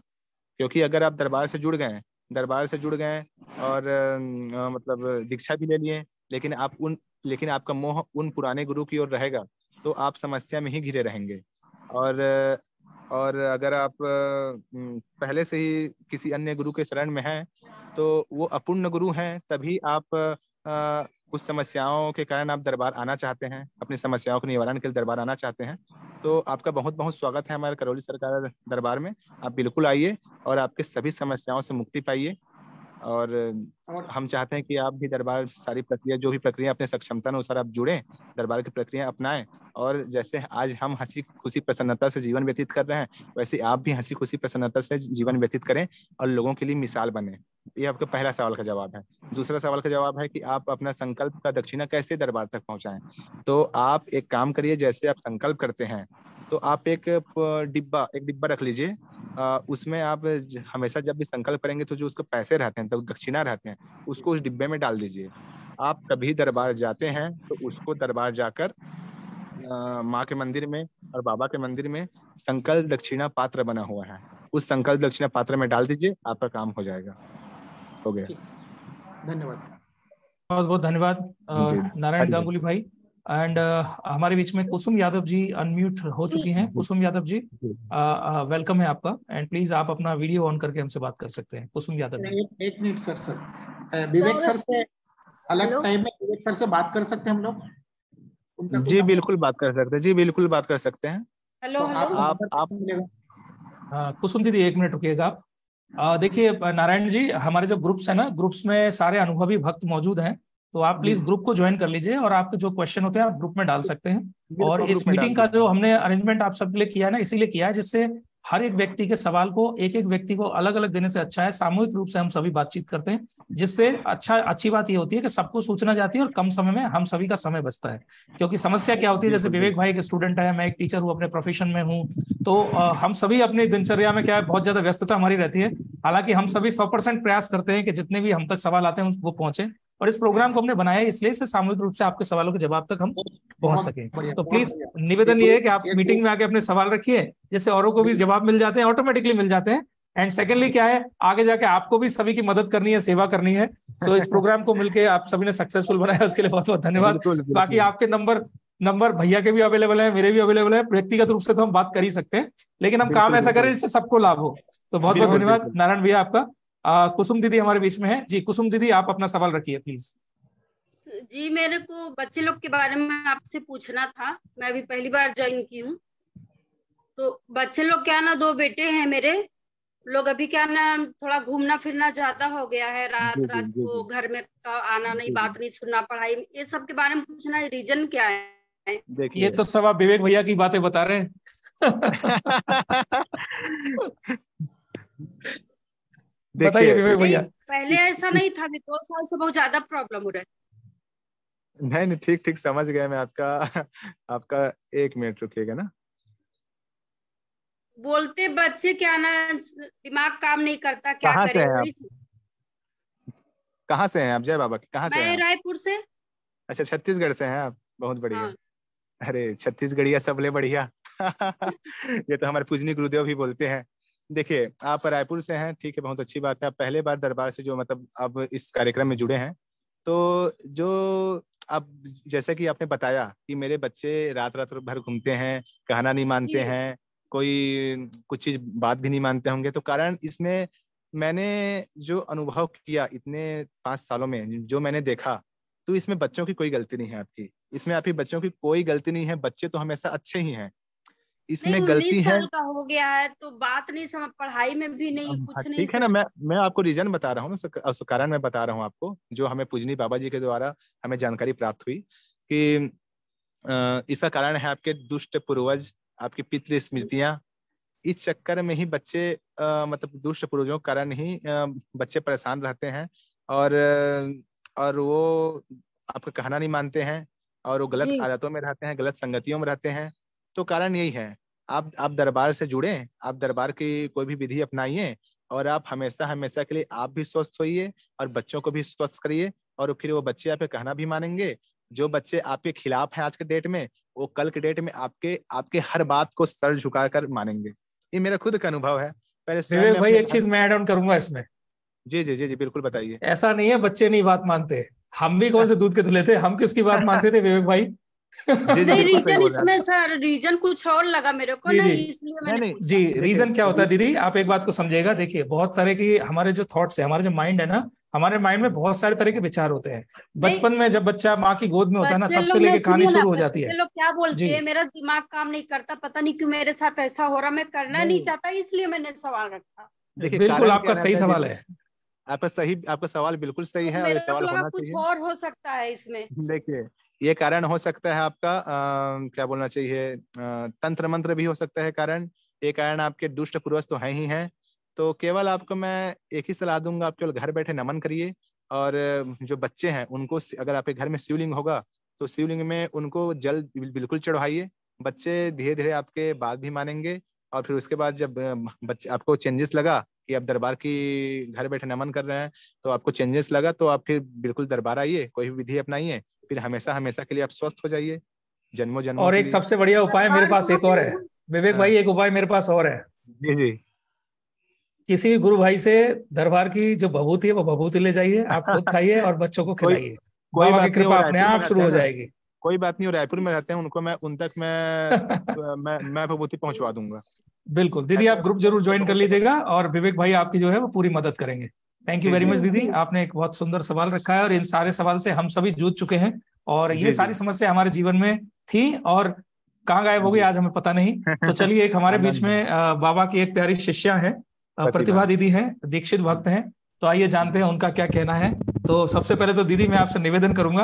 क्योंकि अगर आप दरबार से जुड़ गए और मतलब दीक्षा भी ले लिए, लेकिन आपका मोह उन पुराने गुरु की ओर रहेगा, तो आप समस्या में ही घिरे रहेंगे। और अगर आप पहले से ही किसी अन्य गुरु के शरण में हैं तो वो अपूर्ण गुरु हैं, तभी आप कुछ समस्याओं के कारण आप दरबार आना चाहते हैं, अपनी समस्याओं के निवारण के लिए दरबार आना चाहते हैं, तो आपका बहुत बहुत स्वागत है हमारे करौली सरकार दरबार में। आप बिल्कुल आइए और आपके सभी समस्याओं से मुक्ति पाइए। और हम चाहते हैं कि आप भी दरबार सारी प्रक्रिया, जो भी प्रक्रिया अपने सक्षमता अनुसार आप जुड़ें, दरबार की प्रक्रिया अपनाएं, और जैसे आज हम हंसी खुशी प्रसन्नता से जीवन व्यतीत कर रहे हैं, वैसे आप भी हंसी खुशी प्रसन्नता से जीवन व्यतीत करें और लोगों के लिए मिसाल बने। ये आपका पहला सवाल का जवाब है। दूसरा सवाल का जवाब है कि आप अपना संकल्प का दक्षिणा कैसे दरबार तक पहुंचाएं। तो आप एक काम करिए, जैसे आप संकल्प करते हैं तो आप एक डिब्बा रख लीजिए, उसमें आप हमेशा जब भी संकल्प करेंगे तो जो उसके पैसे रहते हैं, तो दक्षिणा रहते हैं, उसको उस डिब्बे में डाल दीजिए। आप कभी दरबार जाते हैं तो उसको दरबार जाकर माँ के मंदिर में और बाबा के मंदिर में संकल्प दक्षिणा पात्र बना हुआ है, उस संकल्प दक्षिणा पात्र में डाल दीजिए, आपका काम हो जाएगा। हो गया। धन्यवाद, बहुत बहुत धन्यवाद नारायण गांगुली भाई। एंड हमारे बीच में कुसुम यादव जी अनम्यूट हो चुकी हैं। कुसुम यादव जी, वेलकम है आपका, एंड प्लीज आप अपना वीडियो ऑन करके हमसे बात कर सकते हैं। कुसुम यादव जी। एक मिनट सर, विवेक सर से अलग टाइम में विवेक सर से बात कर सकते हैं हम लोग? जी बिल्कुल बात कर सकते हैं, जी बिल्कुल बात कर सकते हैं। हेलो आप कुसुम दीदी एक मिनट रुकिएगा आप। देखिए नारायण जी, हमारे जो ग्रुप्स है ना, ग्रुप्स में सारे अनुभवी भक्त मौजूद हैं, तो आप प्लीज ग्रुप को ज्वाइन कर लीजिए और आपके जो क्वेश्चन होते हैं आप ग्रुप में डाल सकते हैं। और इस मीटिंग का जो हमने अरेंजमेंट आप सबके लिए किया है ना, इसीलिए किया है जिससे हर एक व्यक्ति के सवाल को एक एक व्यक्ति को अलग अलग देने से अच्छा है सामूहिक रूप से हम सभी बातचीत करते हैं, जिससे अच्छी बात ये होती है कि सबको सूचना जाती है और कम समय में हम सभी का समय बचता है। क्योंकि समस्या क्या होती है, जैसे विवेक भाई एक स्टूडेंट है, मैं एक टीचर हूँ, अपने प्रोफेशन में हूँ, तो हम सभी अपनी दिनचर्या में क्या है, बहुत ज्यादा व्यस्तता हमारी रहती है। हालांकि हम सभी 100% प्रयास करते हैं कि जितने भी हम तक सवाल आते हैं वो पहुंचे, और इस प्रोग्राम को हमने बनाया इसलिए से सामूहिक रूप से आपके सवालों के जवाब तक हम पहुंच सके। तो प्लीज निवेदन ये है कि आप मीटिंग में आके अपने सवाल रखिए, जिससे औरों को भी जवाब मिल जाते हैं, ऑटोमेटिकली मिल जाते हैं। एंड सेकेंडली क्या है, आगे जाके आपको भी सभी की मदद करनी है, सेवा करनी है। सो इस प्रोग्राम को मिलकर आप सभी ने सक्सेसफुल बनाया, उसके लिए बहुत बहुत धन्यवाद। बाकी आपके नंबर भैया के भी अवेलेबल है, मेरे भी अवेलेबल है, व्यक्तिगत रूप से तो हम बात कर ही सकते हैं, लेकिन हम काम ऐसा करें जिससे सबको लाभ हो। तो बहुत बहुत धन्यवाद नारायण भैया आपका। कुसुम दीदी हमारे बीच में है। जी कुसुम दीदी, आप अपना सवाल रखिए प्लीज। जी, मेरे को बच्चे लोग के बारे में आपसे पूछना था, मैं अभी पहली बार ज्वाइन की हूँ, तो बच्चे लोग क्या ना, 2 बेटे हैं मेरे लोग, अभी क्या ना थोड़ा घूमना फिरना ज्यादा हो गया है, रात जी रात जी को जी घर में आना नहीं, जी बात नहीं सुनना, पढ़ाई, ये सब के बारे में पूछना है, रीजन क्या है? ये देखिए तो सब आप विवेक भैया की बातें बता रहे हैं। बताइए देखिए विवेक नहीं, भैया। पहले ऐसा नहीं था, अभी 2 साल से बहुत ज्यादा प्रॉब्लम हो रहा है। नहीं नहीं, ठीक ठीक समझ गया मैं आपका। आपका 1 मिनट रुकिएगा ना। बोलते बच्चे क्या ना, दिमाग काम नहीं करता, क्या कहाँ से करे हैं आप? वही। कहाँ से हैं आप जय बाबा के? कहाँ से हैं मैं आप? रायपुर से। अच्छा, छत्तीसगढ़ से हैं आप, बहुत बढ़िया। हाँ। अरे छत्तीसगढ़िया सबले बढ़िया। ये तो हमारे पूजनीय गुरुदेव भी बोलते हैं। देखिए आप रायपुर से हैं, ठीक है, बहुत अच्छी बात है। आप पहले बार दरबार से जो मतलब अब इस कार्यक्रम में जुड़े हैं, तो जो अब जैसे कि आपने बताया कि मेरे बच्चे रात रात भर घूमते हैं, कहना नहीं मानते जी हैं, कोई कुछ चीज बात भी नहीं मानते होंगे, तो कारण इसमें मैंने जो अनुभव किया इतने 5 सालों में, जो मैंने देखा, तो इसमें बच्चों की कोई गलती नहीं है आपकी, इसमें आपकी बच्चों की कोई गलती नहीं है, बच्चे तो हमेशा अच्छे ही हैं। नहीं, इसमें 19 गलती है। साल का हो गया है तो बात नहीं समझ, पढ़ाई में भी नहीं, हाँ कुछ नहीं ठीक है ना, समझ। मैं आपको रीजन बता रहा हूँ ना, उस कारण मैं बता रहा हूँ आपको, जो हमें पूजनी बाबा जी के द्वारा हमें जानकारी प्राप्त हुई कि इसका कारण है आपके दुष्ट पूर्वज, आपकी पितृ स्मृतियां। इस चक्कर में ही बच्चे मतलब दुष्ट पूर्वजों के कारण ही बच्चे परेशान रहते हैं, और और वो आपका कहना नहीं मानते हैं, और वो गलत जी आदतों में रहते हैं, गलत संगतियों में रहते हैं। तो कारण यही है। आप दरबार से जुड़े, आप दरबार की कोई भी विधि अपनाइए, और आप हमेशा हमेशा के लिए आप भी स्वस्थ होइए और बच्चों को भी स्वस्थ करिए, और फिर वो बच्चे आपके कहना भी मानेंगे। जो बच्चे आपके खिलाफ हैं आज के डेट में, वो कल के डेट में आपके आपके हर बात को सर झुकाकर मानेंगे। ये मेरा खुद का अनुभव है। पहले स्वयं विवेक मैं भाई अपने एक घर। चीज मैं ऐड ऑन करूंगा इसमें। जी जी जी जी, बिल्कुल बताइए। ऐसा नहीं है बच्चे नहीं बात मानते, हम भी कौन से दूध के धुले थे, हम किसकी बात मानते थे विवेक भाई? जी जी, नहीं, बिल्कुल सही रीजन बोल रहे हैं इसमें आप। सर, रीजन कुछ और लगा मेरे को जी ना, जी इसलिए नहीं मैंने नहीं, पूछा। जी, देखिए रीजन क्या होता है दीदी, आप एक बात को समझिएगा। देखिए बहुत सारे की हमारे जो थॉट्स है, हमारे जो माइंड है ना, हमारे माइंड में बहुत सारे तरह के विचार होते हैं। नहीं, बचपन में जब बच्चा माँ की गोद में होता है ना, बच्चे तब से लोग ने, लेके कहानी सुनिए ना, शुरू हो जाती बच्चे है। लोग क्या बोलते जी हैं, मेरा दिमाग काम नहीं करता, पता नहीं क्यों मेरे साथ ऐसा हो रहा, मैं करना नहीं नहीं, चाहता, इसलिए मैंने सवाल रखा। देखिए बिल्कुल कारण क्या आपका सही रहता है सवाल दीदी, है। आपका सवाल बिल्कुल सही तो है, और ये मेरे को सवाल लगा होना कुछ चाहिए। और हो सकता है इसमें। देखिए ये कारण हो सकता है आपका क्या बोलना चाहिए, तंत्र मंत्र भी हो सकता है कारण। ये कारण आपके दुष्ट पूर्वज तो हैं ही हैं। तो केवल आपको मैं एक ही सलाह दूंगा, आप केवल घर बैठे नमन करिए, और जो बच्चे हैं उनको अगर आपके घर में शिवलिंग होगा, तो शिवलिंग में उनको जल बिल्कुल चढ़वाइए। बच्चे धीरे धीरे आपके बात भी मानेंगे, और फिर उसके बाद जब बच्चे आपको चेंजेस लगा कि आप दरबार की घर बैठे नमन कर रहे हैं, तो आपको चेंजेस लगा, तो आप फिर बिल्कुल दरबार आइए, कोई भी विधि अपनाइए, फिर हमेशा हमेशा के लिए आप स्वस्थ हो जाइए, जन्मों जन्मों और के एक लिए। सबसे बढ़िया उपाय मेरे दरबार पास कहाँ एक पे और है? है विवेक हाँ भाई, एक उपाय मेरे पास और है। जी जी। किसी भी गुरु भाई से दरबार की जो भभूति है वो भभूति ले जाइए, आप खुद खाइए और बच्चों को कोई खिलाइए। कोई बाबा की बात नहीं, वो कृपा अपने रायपुर में आप रहते शुरू हैं हो ना, जाएगी। कोई बात नहीं, वो रायपुर में रहते हैं, उनको मैं उन तक मैं विभूति पहुंचवा दूंगा। बिल्कुल दीदी, ऐसा आप ग्रुप ऐसा जरूर ज्वाइन कर बहुत से लीजिएगा, और विवेक भाई आपकी जो है वो पूरी मदद करेंगे। थैंक यू जी वेरी जी मच जी दीदी, आपने एक बहुत सुंदर सवाल रखा है, और इन सारे सवाल से हम सभी जूझ चुके हैं, और ये जी जी सारी समस्या हमारे जीवन में थी, और कहाँ गायब हो गई जी। आज हमें पता नहीं। तो चलिए, एक हमारे बीच आनंद है। में बाबा की एक प्यारी शिष्या है, प्रतिभा। प्रतिभा दीदी है, दीक्षित भक्त हैं। तो आइए जानते हैं उनका क्या कहना है। तो सबसे पहले तो दीदी मैं आपसे निवेदन करूंगा,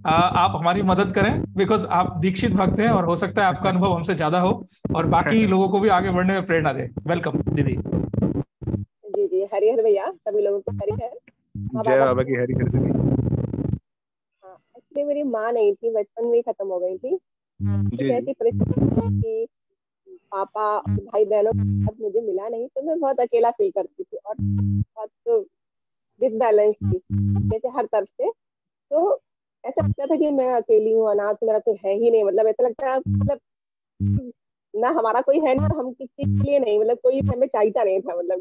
आप हमारी मदद करें, बिकॉज आप दीक्षित भक्त हैं, और हो सकता है आपका अनुभव हमसे ज्यादा हो, और बाकी लोगों को भी आगे बढ़ने में प्रेरणा दे। वेलकम दीदी। जी जी, हरिहर भैया, सभी लोगों को हरिहर। माँ जय बाबा बाबा की हरी हर दीदी। हाँ, एक्चुअली मेरी माँ नहीं थी, बचपन में ही खत्म हो गई थी। कुछ जी जी ऐसी परिस्थिति थी कि पापा और भाई बहनों के साथ मुझे मिला नहीं, तो मैं बहुत अकेला फील करती थी, और बहुत डिसबैलेंस थी जैसे हर तरफ से। तो ऐसा लगता था कि मैं अकेली हूँ, अनाथ, मेरा कोई है ही नहीं, मतलब ऐसा लगता है, मतलब ना हमारा कोई है, ना हम किसी के लिए नहीं, मतलब कोई हमें चाहता नहीं था, मतलब।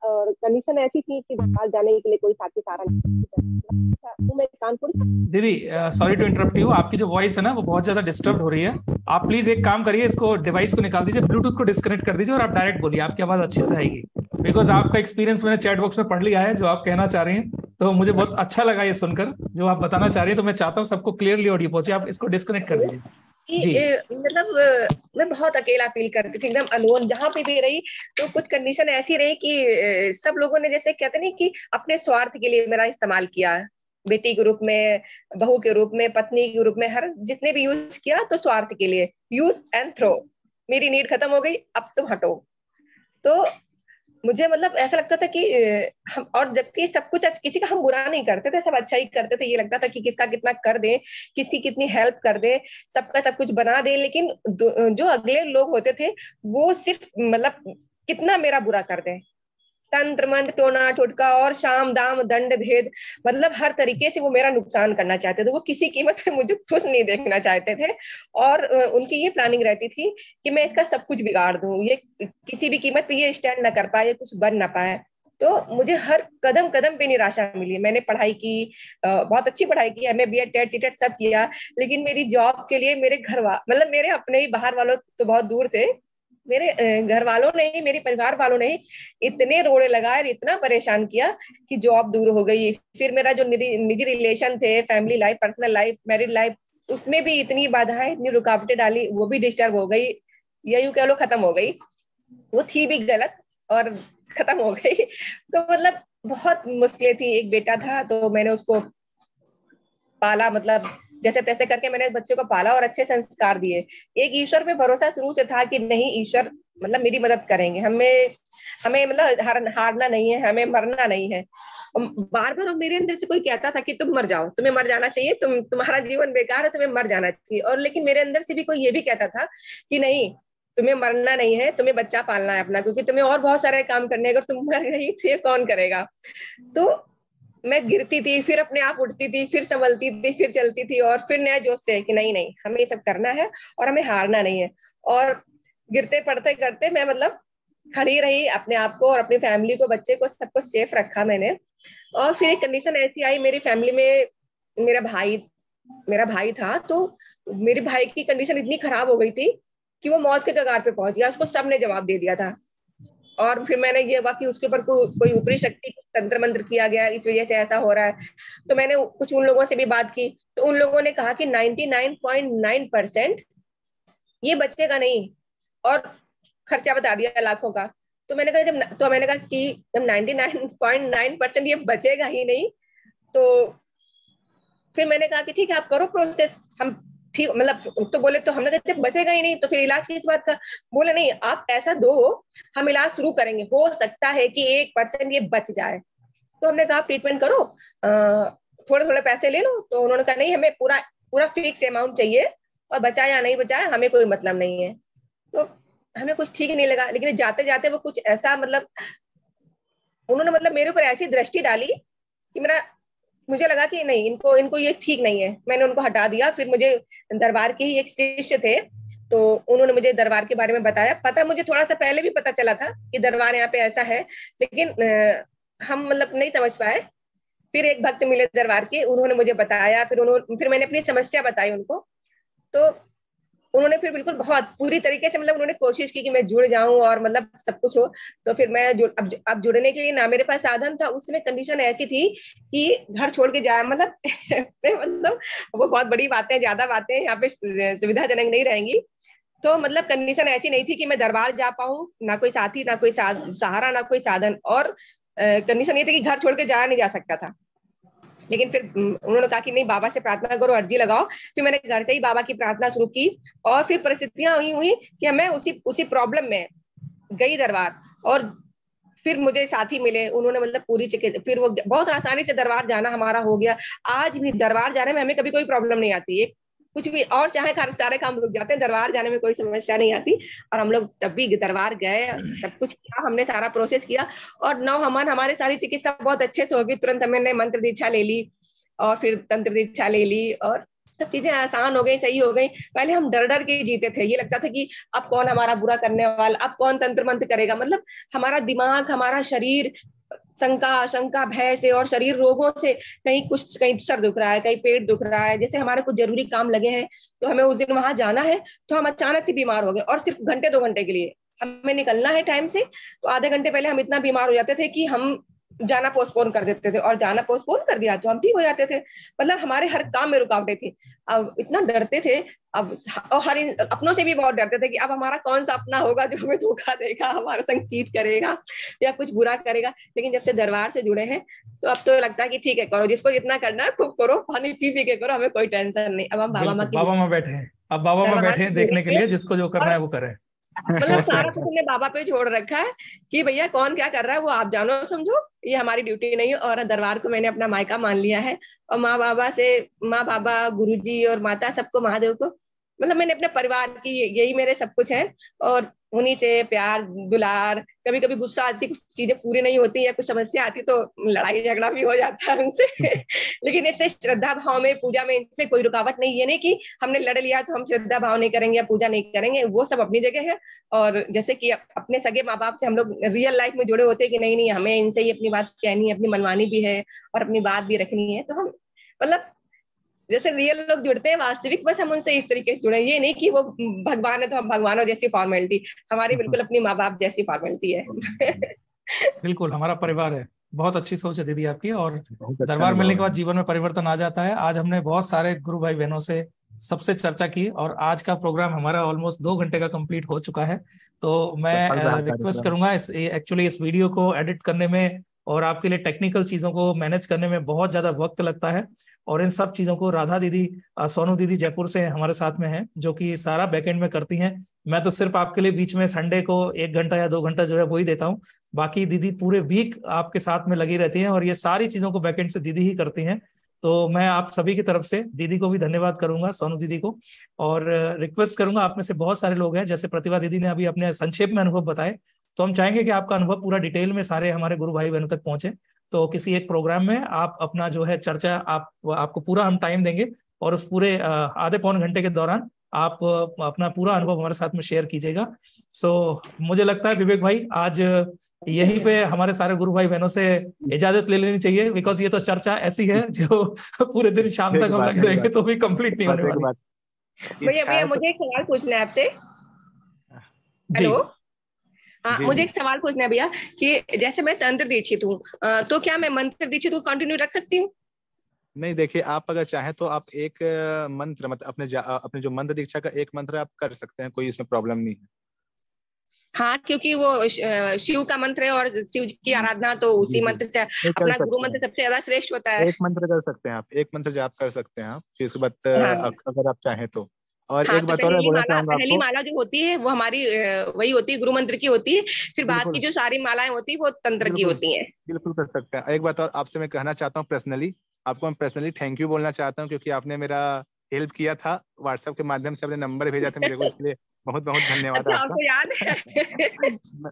और कंडीशन ऐसी थी कि बाहर जाने के लिए कोई साथी सारा नहीं था। तो मैं कानपुर दीदी सॉरी टू इंटरप्ट यू, आपकी जो वॉइस है ना वो बहुत ज्यादा डिस्टर्ब हो रही है। आप प्लीज एक काम करिए, इसको डिवाइस को निकाल दीजिए, ब्लूटूथ को डिस्कनेक्ट कर दीजिए, और आप डायरेक्ट बोलिए, आपकी आवाज अच्छे से आएगी। बिकॉज आपका एक्सपीरियंस मैंने चैट बॉक्स में पढ़ लिया है, जो आप कहना चाह रही हैं, तो मुझे बहुत अच्छा लगा ये सुनकर जो आप बताना चाह रही हैं। तो मैं चाहता हूँ सबको क्लियरली ऑडियो पहुंचे, आप इसको डिस्कनेक्ट कर दीजिए। मतलब मैं बहुत अकेला फील करती थी, एकदम अनोन। जहाँ पे भी रही तो कुछ कंडीशन ऐसी रही कि सब लोगों ने जैसे कहते नहीं कि अपने स्वार्थ के लिए मेरा इस्तेमाल किया, बेटी के रूप में, बहू के रूप में, पत्नी के रूप में, हर जितने भी यूज किया तो स्वार्थ के लिए, यूज एंड थ्रो। मेरी नीड खत्म हो गई, अब तुम हटो। तो मुझे मतलब ऐसा लगता था कि हम, और जबकि सब कुछ किसी का हम बुरा नहीं करते थे, सब अच्छा ही करते थे। ये लगता था कि किसका कितना कर दें, किसकी कितनी हेल्प कर दें, सबका सब कुछ बना दें। लेकिन जो अगले लोग होते थे वो सिर्फ मतलब कितना मेरा बुरा कर दें, तंत्र मंत्र टोना टोटका और शाम दाम दंड भेद, मतलब हर तरीके से वो मेरा नुकसान करना चाहते थे। वो किसी कीमत पे मुझे खुश नहीं देखना चाहते थे। और उनकी ये प्लानिंग रहती थी कि मैं इसका सब कुछ बिगाड़ दूं, ये किसी भी कीमत पे ये स्टैंड ना कर पाए, कुछ बन ना पाए। तो मुझे हर कदम कदम पे निराशा मिली। मैंने पढ़ाई की, बहुत अच्छी पढ़ाई की, एमए बीएड टेट सीटेट सब किया, लेकिन मेरी जॉब के लिए मेरे मतलब मेरे अपने ही बाहर वालों तो बहुत दूर थे, मेरे घर वालों ने ही, मेरे परिवार वालों ने इतने रोड़े लगाए, इतना परेशान किया कि जॉब दूर हो गई। फिर मेरा जो निजी रिलेशन थे, family life, personal life, married life, उसमें भी इतनी बाधाएं, इतनी रुकावटें डाली, वो भी डिस्टर्ब हो गई, या यूं कह लो खत्म हो गई। वो थी भी गलत और खत्म हो गई। तो मतलब बहुत मुश्किलें थी। एक बेटा था तो मैंने उसको पाला, मतलब जैसे तैसे करके मैंने बच्चे को पाला और अच्छे संस्कार दिए। एक ईश्वर पे भरोसा शुरू से था कि नहीं, ईश्वर मतलब मेरी मदद करेंगे, हमें मतलब हारना नहीं है, हमें मरना नहीं है। बार बार मेरे अंदर से कोई कहता था कि तुम मर जाओ, तुम्हें मर जाना चाहिए, तुम्हारा जीवन बेकार है, तुम्हें मर जाना चाहिए। और लेकिन मेरे अंदर से भी कोई ये भी कहता था कि नहीं, तुम्हें मरना नहीं है, तुम्हें बच्चा पालना है अपना, क्योंकि तुम्हें और बहुत सारे काम करने हैं, अगर तुम मर गई तो ये कौन करेगा। तो मैं गिरती थी, फिर अपने आप उठती थी, फिर संभलती थी, फिर चलती थी, और फिर नया जोश से कि नहीं नहीं, हमें ये सब करना है और हमें हारना नहीं है। और गिरते पड़ते करते मैं मतलब खड़ी रही, अपने आप को और अपनी फैमिली को, बच्चे को, सबको सेफ रखा मैंने। और फिर एक कंडीशन ऐसी आई मेरी फैमिली में, मेरा भाई था, तो मेरे भाई की कंडीशन इतनी खराब हो गई थी कि वो मौत के कगार पे पहुंच गया, उसको सबने जवाब दे दिया था। और फिर मैंने ये हुआ कि उसके ऊपर कोई ऊपरी शक्ति, तंत्र मंत्र किया गया, इस वजह से ऐसा हो रहा है। तो मैंने कुछ उन लोगों से भी बात की, तो उन लोगों ने कहा कि 99.9% ये बचेगा नहीं, और खर्चा बता दिया लाखों का। तो मैंने कहा कि जब 99.9% ये बचेगा ही नहीं, तो फिर मैंने कहा कि ठीक है, आप करो प्रोसेस, हम ठीक मतलब। तो बोले, तो हमने कहा बचेगा ही नहीं तो फिर इलाज किस बात का। बोले नहीं, आप पैसा दो, हम इलाज शुरू करेंगे, हो सकता है कि 1% ये बच जाए। तो हमने कहा ट्रीटमेंट करो, थोड़े थोड़े पैसे ले लो। तो उन्होंने कहा नहीं, हमें पूरा फिक्स अमाउंट चाहिए, और बचा या नहीं बचा हमें कोई मतलब नहीं है। तो हमें कुछ ठीक नहीं लगा, लेकिन जाते जाते वो कुछ ऐसा मतलब उन्होंने मतलब मेरे ऊपर ऐसी दृष्टि डाली कि मुझे लगा कि नहीं, इनको ये ठीक नहीं है। मैंने उनको हटा दिया। फिर मुझे दरबार के ही एक शिष्य थे, तो उन्होंने मुझे दरबार के बारे में बताया। पता मुझे थोड़ा सा पहले भी पता चला था कि दरबार यहाँ पे ऐसा है, लेकिन हम मतलब नहीं समझ पाए। फिर एक भक्त मिले दरबार के, उन्होंने मुझे बताया, फिर मैंने अपनी समस्या बताई उनको। तो उन्होंने फिर बिल्कुल बहुत पूरी तरीके से मतलब उन्होंने कोशिश की कि मैं जुड़ जाऊं और मतलब सब कुछ हो। तो फिर मैं अब जुड़ने के लिए ना मेरे पास साधन था। उस समय कंडीशन ऐसी थी कि घर छोड़ के जाए मतलब मतलब वो बहुत बड़ी बातें, ज्यादा बातें यहाँ पे सुविधाजनक नहीं रहेंगी। तो मतलब कंडीशन ऐसी नहीं थी कि मैं दरबार जा पाऊं, ना कोई साथी, ना कोई सहारा, ना कोई साधन। और कंडीशन ये थी कि घर छोड़ के जाया नहीं जा सकता था। लेकिन फिर उन्होंने कहा कि नहीं, बाबा से प्रार्थना करो, अर्जी लगाओ। फिर मैंने घर से ही बाबा की प्रार्थना शुरू की, और फिर परिस्थितियां हुई कि मैं उसी प्रॉब्लम में गई दरबार। और फिर मुझे साथी मिले, उन्होंने मतलब पूरी चिकित्सा, फिर वो बहुत आसानी से दरबार जाना हमारा हो गया। आज भी दरबार जाने में हमें कभी कोई प्रॉब्लम नहीं आती है, कुछ भी, और चाहे सारे काम रुक जाते हैं, दरबार जाने में कोई समस्या नहीं आती। और हम लोग तब भी दरबार गए, सब कुछ किया, हमने सारा प्रोसेस किया, और हमारे सारी चिकित्सा बहुत अच्छे से होगी। तुरंत हमने मंत्र दीक्षा ले ली, और फिर तंत्र दीक्षा ले ली, और सब चीजें आसान हो गई, सही हो गई। पहले हम डर डर के जीते थे, ये लगता था कि अब कौन हमारा बुरा करने वाला, अब कौन तंत्र मंत्र करेगा। मतलब हमारा दिमाग, हमारा शरीर शंका भय से और शरीर रोगों से, कहीं सर दुख रहा है, कहीं पेट दुख रहा है, जैसे हमारे कुछ जरूरी काम लगे हैं, तो हमें उस दिन वहां जाना है, तो हम अचानक से बीमार हो गए। और सिर्फ घंटे 2 घंटे के लिए हमें निकलना है टाइम से, तो आधे घंटे पहले हम इतना बीमार हो जाते थे कि हम जाना पोस्टपोन कर देते थे, और जाना पोस्टपोन कर दिया तो हम ठीक हो जाते थे। मतलब हमारे हर काम में रुकावटें थी। अब इतना डरते थे, अब और अपनों से भी बहुत डरते थे कि अब हमारा कौन सा अपना होगा जो हमें धोखा देगा, हमारे संग चीट करेगा या कुछ बुरा करेगा। लेकिन जब से दरबार से जुड़े हैं तो अब तो लगता है कि ठीक है, करो जिसको जितना करना है खूब करो, पानी पी पी के करो, हमें कोई टेंशन नहीं। अब हम बाबा माँ बैठे हैं, अब बाबा माँ बैठे हैं देखने के लिए, जिसको जो करना है वो करे। मतलब सारा कुछ हमने बाबा पे छोड़ रखा है कि भैया कौन क्या कर रहा है वो आप जानो समझो, ये हमारी ड्यूटी नहीं है। और दरबार को मैंने अपना मायका मान लिया है, और माँ बाबा गुरुजी और माता सबको, महादेव को, मतलब मैंने अपने परिवार की, यही मेरे सब कुछ है। और उन्हीं से प्यार दुलार, कभी कभी गुस्सा आती, कुछ चीजें पूरी नहीं होती या कुछ समस्या आती तो लड़ाई झगड़ा भी हो जाता है उनसे लेकिन इससे श्रद्धा भाव में, पूजा में, इसमें कोई रुकावट नहीं। ये नहीं कि हमने लड़ लिया तो हम श्रद्धा भाव नहीं करेंगे या पूजा नहीं करेंगे, वो सब अपनी जगह है। और जैसे कि अपने सगे माँ बाप से हम लोग रियल लाइफ में जुड़े होते हैं कि नहीं नहीं हमें इनसे ही अपनी बात कहनी है, अपनी मनवानी भी है और अपनी बात भी रखनी है, तो हम मतलब जैसे रियल लोग जुड़ते हैं वास्तविक, बस हम उनसे इस तरीके से जुड़े। ये नहीं कि वो भगवान है तो हम भगवानों जैसी फॉर्मेलिटी, हमारी बिल्कुल अपनी माँ बाप जैसी फॉर्मेलिटी है बिल्कुल हमारा परिवार है। बहुत अच्छी सोच है दीदी आपकी, और दरबार मिलने के बाद जीवन में परिवर्तन आ जाता है। आज हमने बहुत सारे गुरु भाई बहनों से सबसे चर्चा की, और आज का प्रोग्राम हमारा ऑलमोस्ट 2 घंटे का कंप्लीट हो चुका है। तो मैं रिक्वेस्ट करूंगा, एक्चुअली इस वीडियो को एडिट करने में और आपके लिए टेक्निकल चीजों को मैनेज करने में बहुत ज्यादा वक्त लगता है, और इन सब चीजों को राधा दीदी, सोनू दीदी जयपुर से हमारे साथ में हैं, जो कि सारा बैकएंड में करती हैं। मैं तो सिर्फ आपके लिए बीच में संडे को 1 घंटा या 2 घंटा जो है वही देता हूँ, बाकी दीदी पूरे वीक आपके साथ में लगी रहती हैं, और ये सारी चीजों को बैकएंड से दीदी ही करती हैं। तो मैं आप सभी की तरफ से दीदी को भी धन्यवाद करूंगा, सोनू दीदी को, और रिक्वेस्ट करूंगा, आप में से बहुत सारे लोग हैं, जैसे प्रतिभा दीदी ने अभी अपने संक्षेप में अनुभव बताए, तो हम चाहेंगे कि आपका अनुभव पूरा डिटेल में सारे हमारे गुरु भाई बहनों तक पहुंचे। तो किसी एक प्रोग्राम में आप अपना जो है चर्चा, आपको पूरा हम टाइम देंगे, और उस पूरे आधे पौन घंटे के दौरान आप अपना पूरा अनुभव हमारे साथ में शेयर कीजिएगा। सो मुझे लगता है विवेक भाई, आज यहीं पे हमारे सारे गुरु भाई बहनों से इजाजत ले लेनी चाहिए, बिकॉज ये तो चर्चा ऐसी है जो पूरे दिन शाम तक हम लगे रहेंगे तो भी कंप्लीट नहीं होने वाली। भैया मुझे एक सवाल पूछना है आपसे। हेलो, हाँ, मुझे एक सवाल पूछना है भैया कि जैसे मैं तंत्र दीक्षित हूँ, तो क्या मैं मंत्र दीक्षित को कंटिन्यू रख सकती हूँ? नहीं, देखिए आप अगर चाहें तो आप एक मंत्र, मतलब अपने जो मंत्र दीक्षा का एक मंत्र आप कर सकते हैं, कोई इसमें प्रॉब्लम नहीं है। हाँ, क्योंकि वो शिव का मंत्र है और शिव की आराधना तो उसी मंत्र से, अपना गुरु मंत्र सबसे ज्यादा श्रेष्ठ होता है। एक मंत्र कर सकते हैं आप, एक मंत्र जाप कर सकते हैं आप, फिर उसके बाद अगर आप चाहें तो। और एक बात और बोलना चाहूंगा, पहली माला जो होती है वो हमारी वही होती है, गुरु मंत्र की होती है, फिर बाद की जो सारी मालाएं होती है वो तंत्र की होती है। बिल्कुल कर सकते हैं। एक बात और आपसे मैं कहना चाहता हूँ, पर्सनली आपको मैं पर्सनली थैंक यू बोलना चाहता हूँ, क्योंकि आपने मेरा हेल्प किया था, व्हाट्सएप के माध्यम से अपने नंबर भेजा था मेरे को, इसके लिए बहुत बहुत धन्यवाद आपको याद है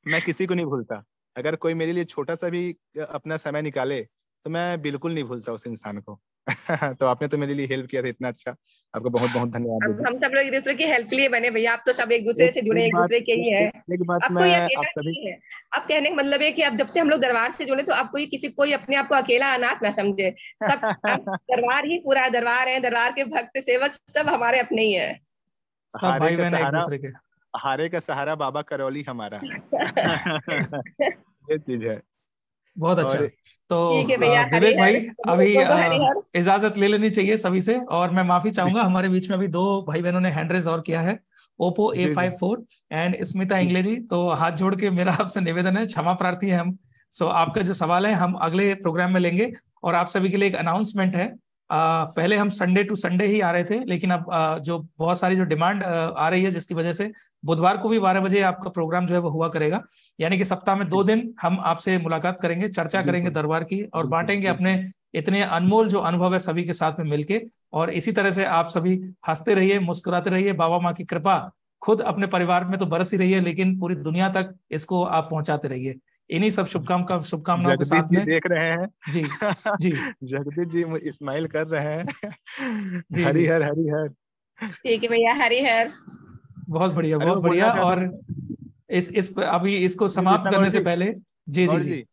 मैं किसी को नहीं भूलता, अगर कोई मेरे लिए छोटा सा भी अपना समय निकाले तो मैं बिल्कुल नहीं भूलता उस इंसान को तो आपने तो मेरे लिए हेल्प किया था इतना अच्छा, आपको बहुत बहुत धन्यवाद। हम सब लोग एक दूसरे की हेल्प के लिए बने भैया, आप तो सब एक दूसरे से जुड़े, एक दूसरे के ही है। आपको ये है, आप कहने का मतलब है कि अब जब से हम लोग दरबार से जुड़े तो आपको कोई अपने आप को अकेला अनाथ ना समझे, सब दरबार ही पूरा दरबार है, दरबार के भक्त सेवक सब हमारे अपने ही है, सब भाई बहन एक दूसरे के। हारे का सहारा बाबा करौली हमारा ये चीज है। बहुत अच्छा। तो विवेक भाई अभी इजाजत ले लेनी चाहिए सभी से, और मैं माफी चाहूंगा, हमारे बीच में अभी 2 भाई बहनों ने हैंड रेज और किया है, ओप्पो A54 एंड स्मिता इंग्लेजी। तो हाथ जोड़ के मेरा आपसे निवेदन है, क्षमा प्रार्थी है हम। सो आपका जो सवाल है हम अगले प्रोग्राम में लेंगे। और आप सभी के लिए एक अनाउंसमेंट है, पहले हम संडे टू संडे ही आ रहे थे, लेकिन अब जो बहुत सारी जो डिमांड आ रही है, जिसकी वजह से बुधवार को भी 12 बजे आपका प्रोग्राम जो है वो हुआ करेगा। यानी कि सप्ताह में 2 दिन हम आपसे मुलाकात करेंगे, चर्चा करेंगे दरबार की, और बांटेंगे अपने इतने अनमोल जो अनुभव है सभी के साथ में मिलके। और इसी तरह से आप सभी हंसते रहिए, मुस्कुराते रहिए, बाबा माँ की कृपा खुद अपने परिवार में तो बरस ही रही है, लेकिन पूरी दुनिया तक इसको आप पहुंचाते रहिए। इन्हीं सब शुभकामनाओं के साथ में देख रहे हैं जी जी जगदीश जी स्माइल कर रहे हैं, हरि हर हरि हर। ठीक है भैया, हरि हर। बहुत बढ़िया, बहुत बढ़िया। और इस अभी इसको समाप्त करने से पहले जी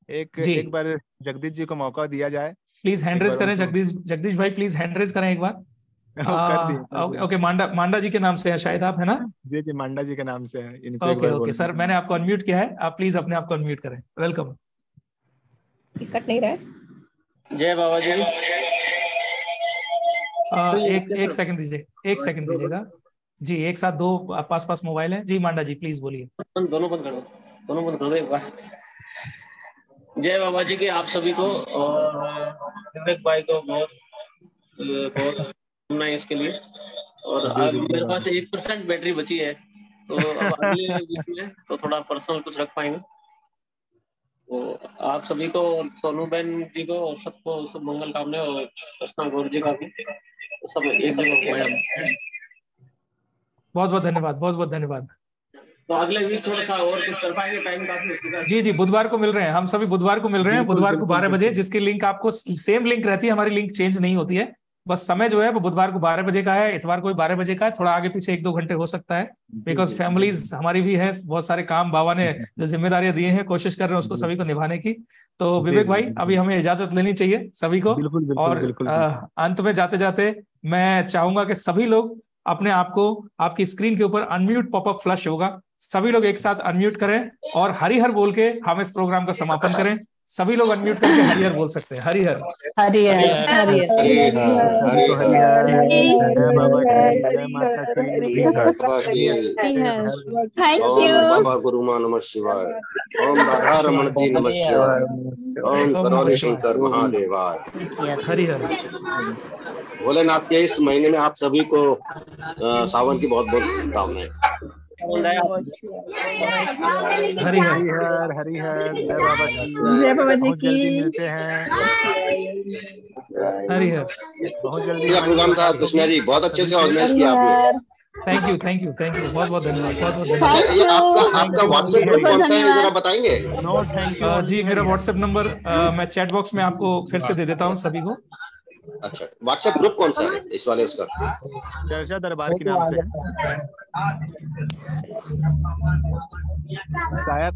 एक बार जगदीश जी को मौका दिया जाए, प्लीज हैंड रेज करें। जगदीश भाई प्लीज हैंड रेज करें एक बार। ओके, मांडा जी के नाम से है शायद आप, है ना? जी मांडा जी के नाम से है। ओके सर, मैंने आपको अनम्यूट किया है, आप प्लीज अपने आप को अनम्यूट करें। वेलकम। कट नहीं रहा है। जय बाबा जी। एक सेकंड दीजिए, एक सेकंड दीजिएगा जी। एक साथ दो पास मोबाइल है जी। मांडा जी प्लीज बोलिए। दोनों बंद कर दो, दोनों बंद कर दो एक बार। जय बाबा जी की आप सभी को, और विवेक भाई को बहुत बहुत शुभकामनाएं इसके लिए। और अब मेरे पास 1% बैटरी बची है, तो अब अगले वीक में तो थोड़ा पर्सनल कुछ रख पाएंगे। तो आप सभी को और सोनू बहन जी को और सबको सब मंगल कामना, और कृष्णा गौर जी का भी, तो सब एक जगह। बहुत बहुत धन्यवाद, बहुत बहुत धन्यवाद। तो अगले वीक थोड़ा सा और कुछ कर पाएंगे, टाइम काफी हो चुका है। जी बुधवार को मिल रहे हैं, हम सभी बुधवार को मिल रहे हैं, बुधवार को 12 बजे, जिसकी लिंक आपको सेम लिंक रहती है, हमारी लिंक चेंज नहीं होती है, बस समय जो है वो बुधवार को 12 बजे का है, इतवार को भी 12 बजे का है, थोड़ा आगे पीछे 1-2 घंटे हो सकता है, बिकॉज फैमिलीज हमारी भी है, बहुत सारे काम बाबा ने जो जिम्मेदारियां दी हैं, कोशिश कर रहे हैं उसको सभी को निभाने की। तो विवेक भाई अभी हमें इजाजत लेनी चाहिए सभी को। और अंत में जाते जाते मैं चाहूंगा कि सभी लोग अपने आप को, आपकी स्क्रीन के ऊपर अनम्यूट पॉपअप फ्लैश होगा, सभी लोग एक साथ अनम्यूट करें और हरिहर बोल के हम इस प्रोग्राम का समापन करें। सभी लोग अनम्यूट करके हरिहर बोल सकते हैं। हरिहर ओम बाबा गुरुमा नमः शिवाय, ओम राधा रमण जी नमः शिवाय, ओम करोल शंकर महादेवाय। हरिहर। भोलेनाथ के इस महीने में आप सभी को सावन की बहुत बहुत शुभकामनाएं। हरिहर हरिहर। जय बाबा जी की। मिलते हैं हरिहर। बहुत जल्दी प्रोग्राम था कृष्णा जी, बहुत अच्छे से ऑर्गेनाइज किया आपने। Thank you thank you thank you, बहुत बहुत धन्यवाद, बहुत बहुत धन्यवाद। ये आपका व्हाट्सएप ग्रुप कौन सा है, जरा बताएंगे? नो थैंक यू जी मेरा व्हाट्सएप नंबर मैं चैट बॉक्स में आपको फिर से दे देता हूँ सभी को। अच्छा, व्हाट्सएप ग्रुप कौन सा है इस वाले उसका? चर्चा दरबार के नाम से। शायद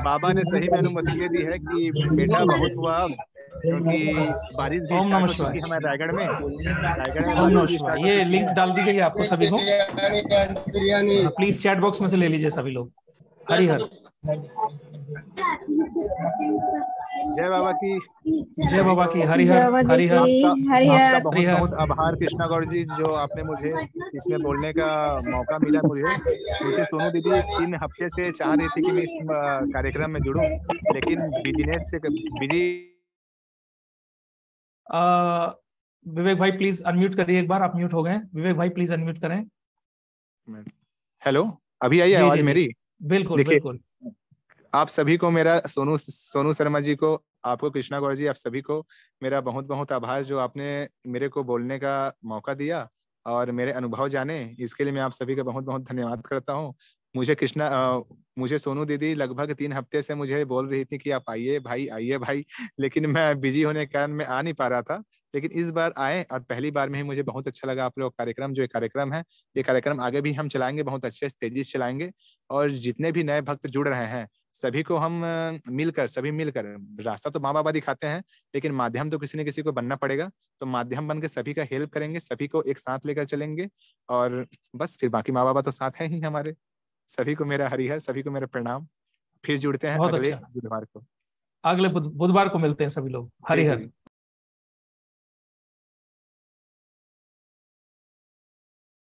बाबा ने सही में अनुमति ये दी है कि बेटा बहुत हुआ, क्योंकि बारिश भी ओम नमः शिवाय। हमारे रायगढ़ में ओम नमः शिवाय। ये लिंक डाल दी गई है आपको सभी को, प्लीज चैट बॉक्स में से ले लीजिए सभी लोग। हरिहर। जय बाबा की। जय बाबा की। हरिहर हरिहर। आपका बहुत बहुत आभार कृष्णा गौर जी, जो आपने मुझे इसमें बोलने का मौका मिला। मुझे सोनू दीदी 3 हफ्ते से चाह रही थी कि मैं इस कार्यक्रम में जुड़ूं, लेकिन बिजनेस से बिजी। विवेक भाई प्लीज अनम्यूट करिए एक बार, आप म्यूट हो गए। विवेक भाई प्लीज अनम्यूट करें। हेलो, अभी आई आवाज मेरी? बिल्कुल बिल्कुल। आप सभी को मेरा सोनू शर्मा जी को, आपको कृष्णा गौर जी, आप सभी को मेरा बहुत बहुत आभार, जो आपने मेरे को बोलने का मौका दिया और मेरे अनुभव जाने, इसके लिए मैं आप सभी का बहुत बहुत धन्यवाद करता हूँ। मुझे सोनू दीदी लगभग 3 हफ्ते से मुझे बोल रही थी कि आप आइए भाई, लेकिन मैं बिजी होने के कारण मैं आ नहीं पा रहा था, लेकिन इस बार आए और पहली बार में ही मुझे बहुत अच्छा लगा। आप लोग कार्यक्रम, जो कार्यक्रम है, ये कार्यक्रम आगे भी हम चलाएंगे, बहुत अच्छे तेजी से चलाएंगे, और जितने भी नए भक्त जुड़ रहे हैं सभी को हम सभी मिलकर, रास्ता तो माँ बाबा दिखाते हैं, लेकिन माध्यम तो किसी न किसी को बनना पड़ेगा, तो माध्यम बन के सभी का हेल्प करेंगे, सभी को एक साथ लेकर चलेंगे, और बस फिर बाकी माँ बाबा तो साथ है ही हमारे। सभी को मेरा हरिहर, सभी को मेरा प्रणाम। फिर जुड़ते हैं अगले बुधवार को। अगले बुधवार को मिलते हैं सभी लोग। हरिहर।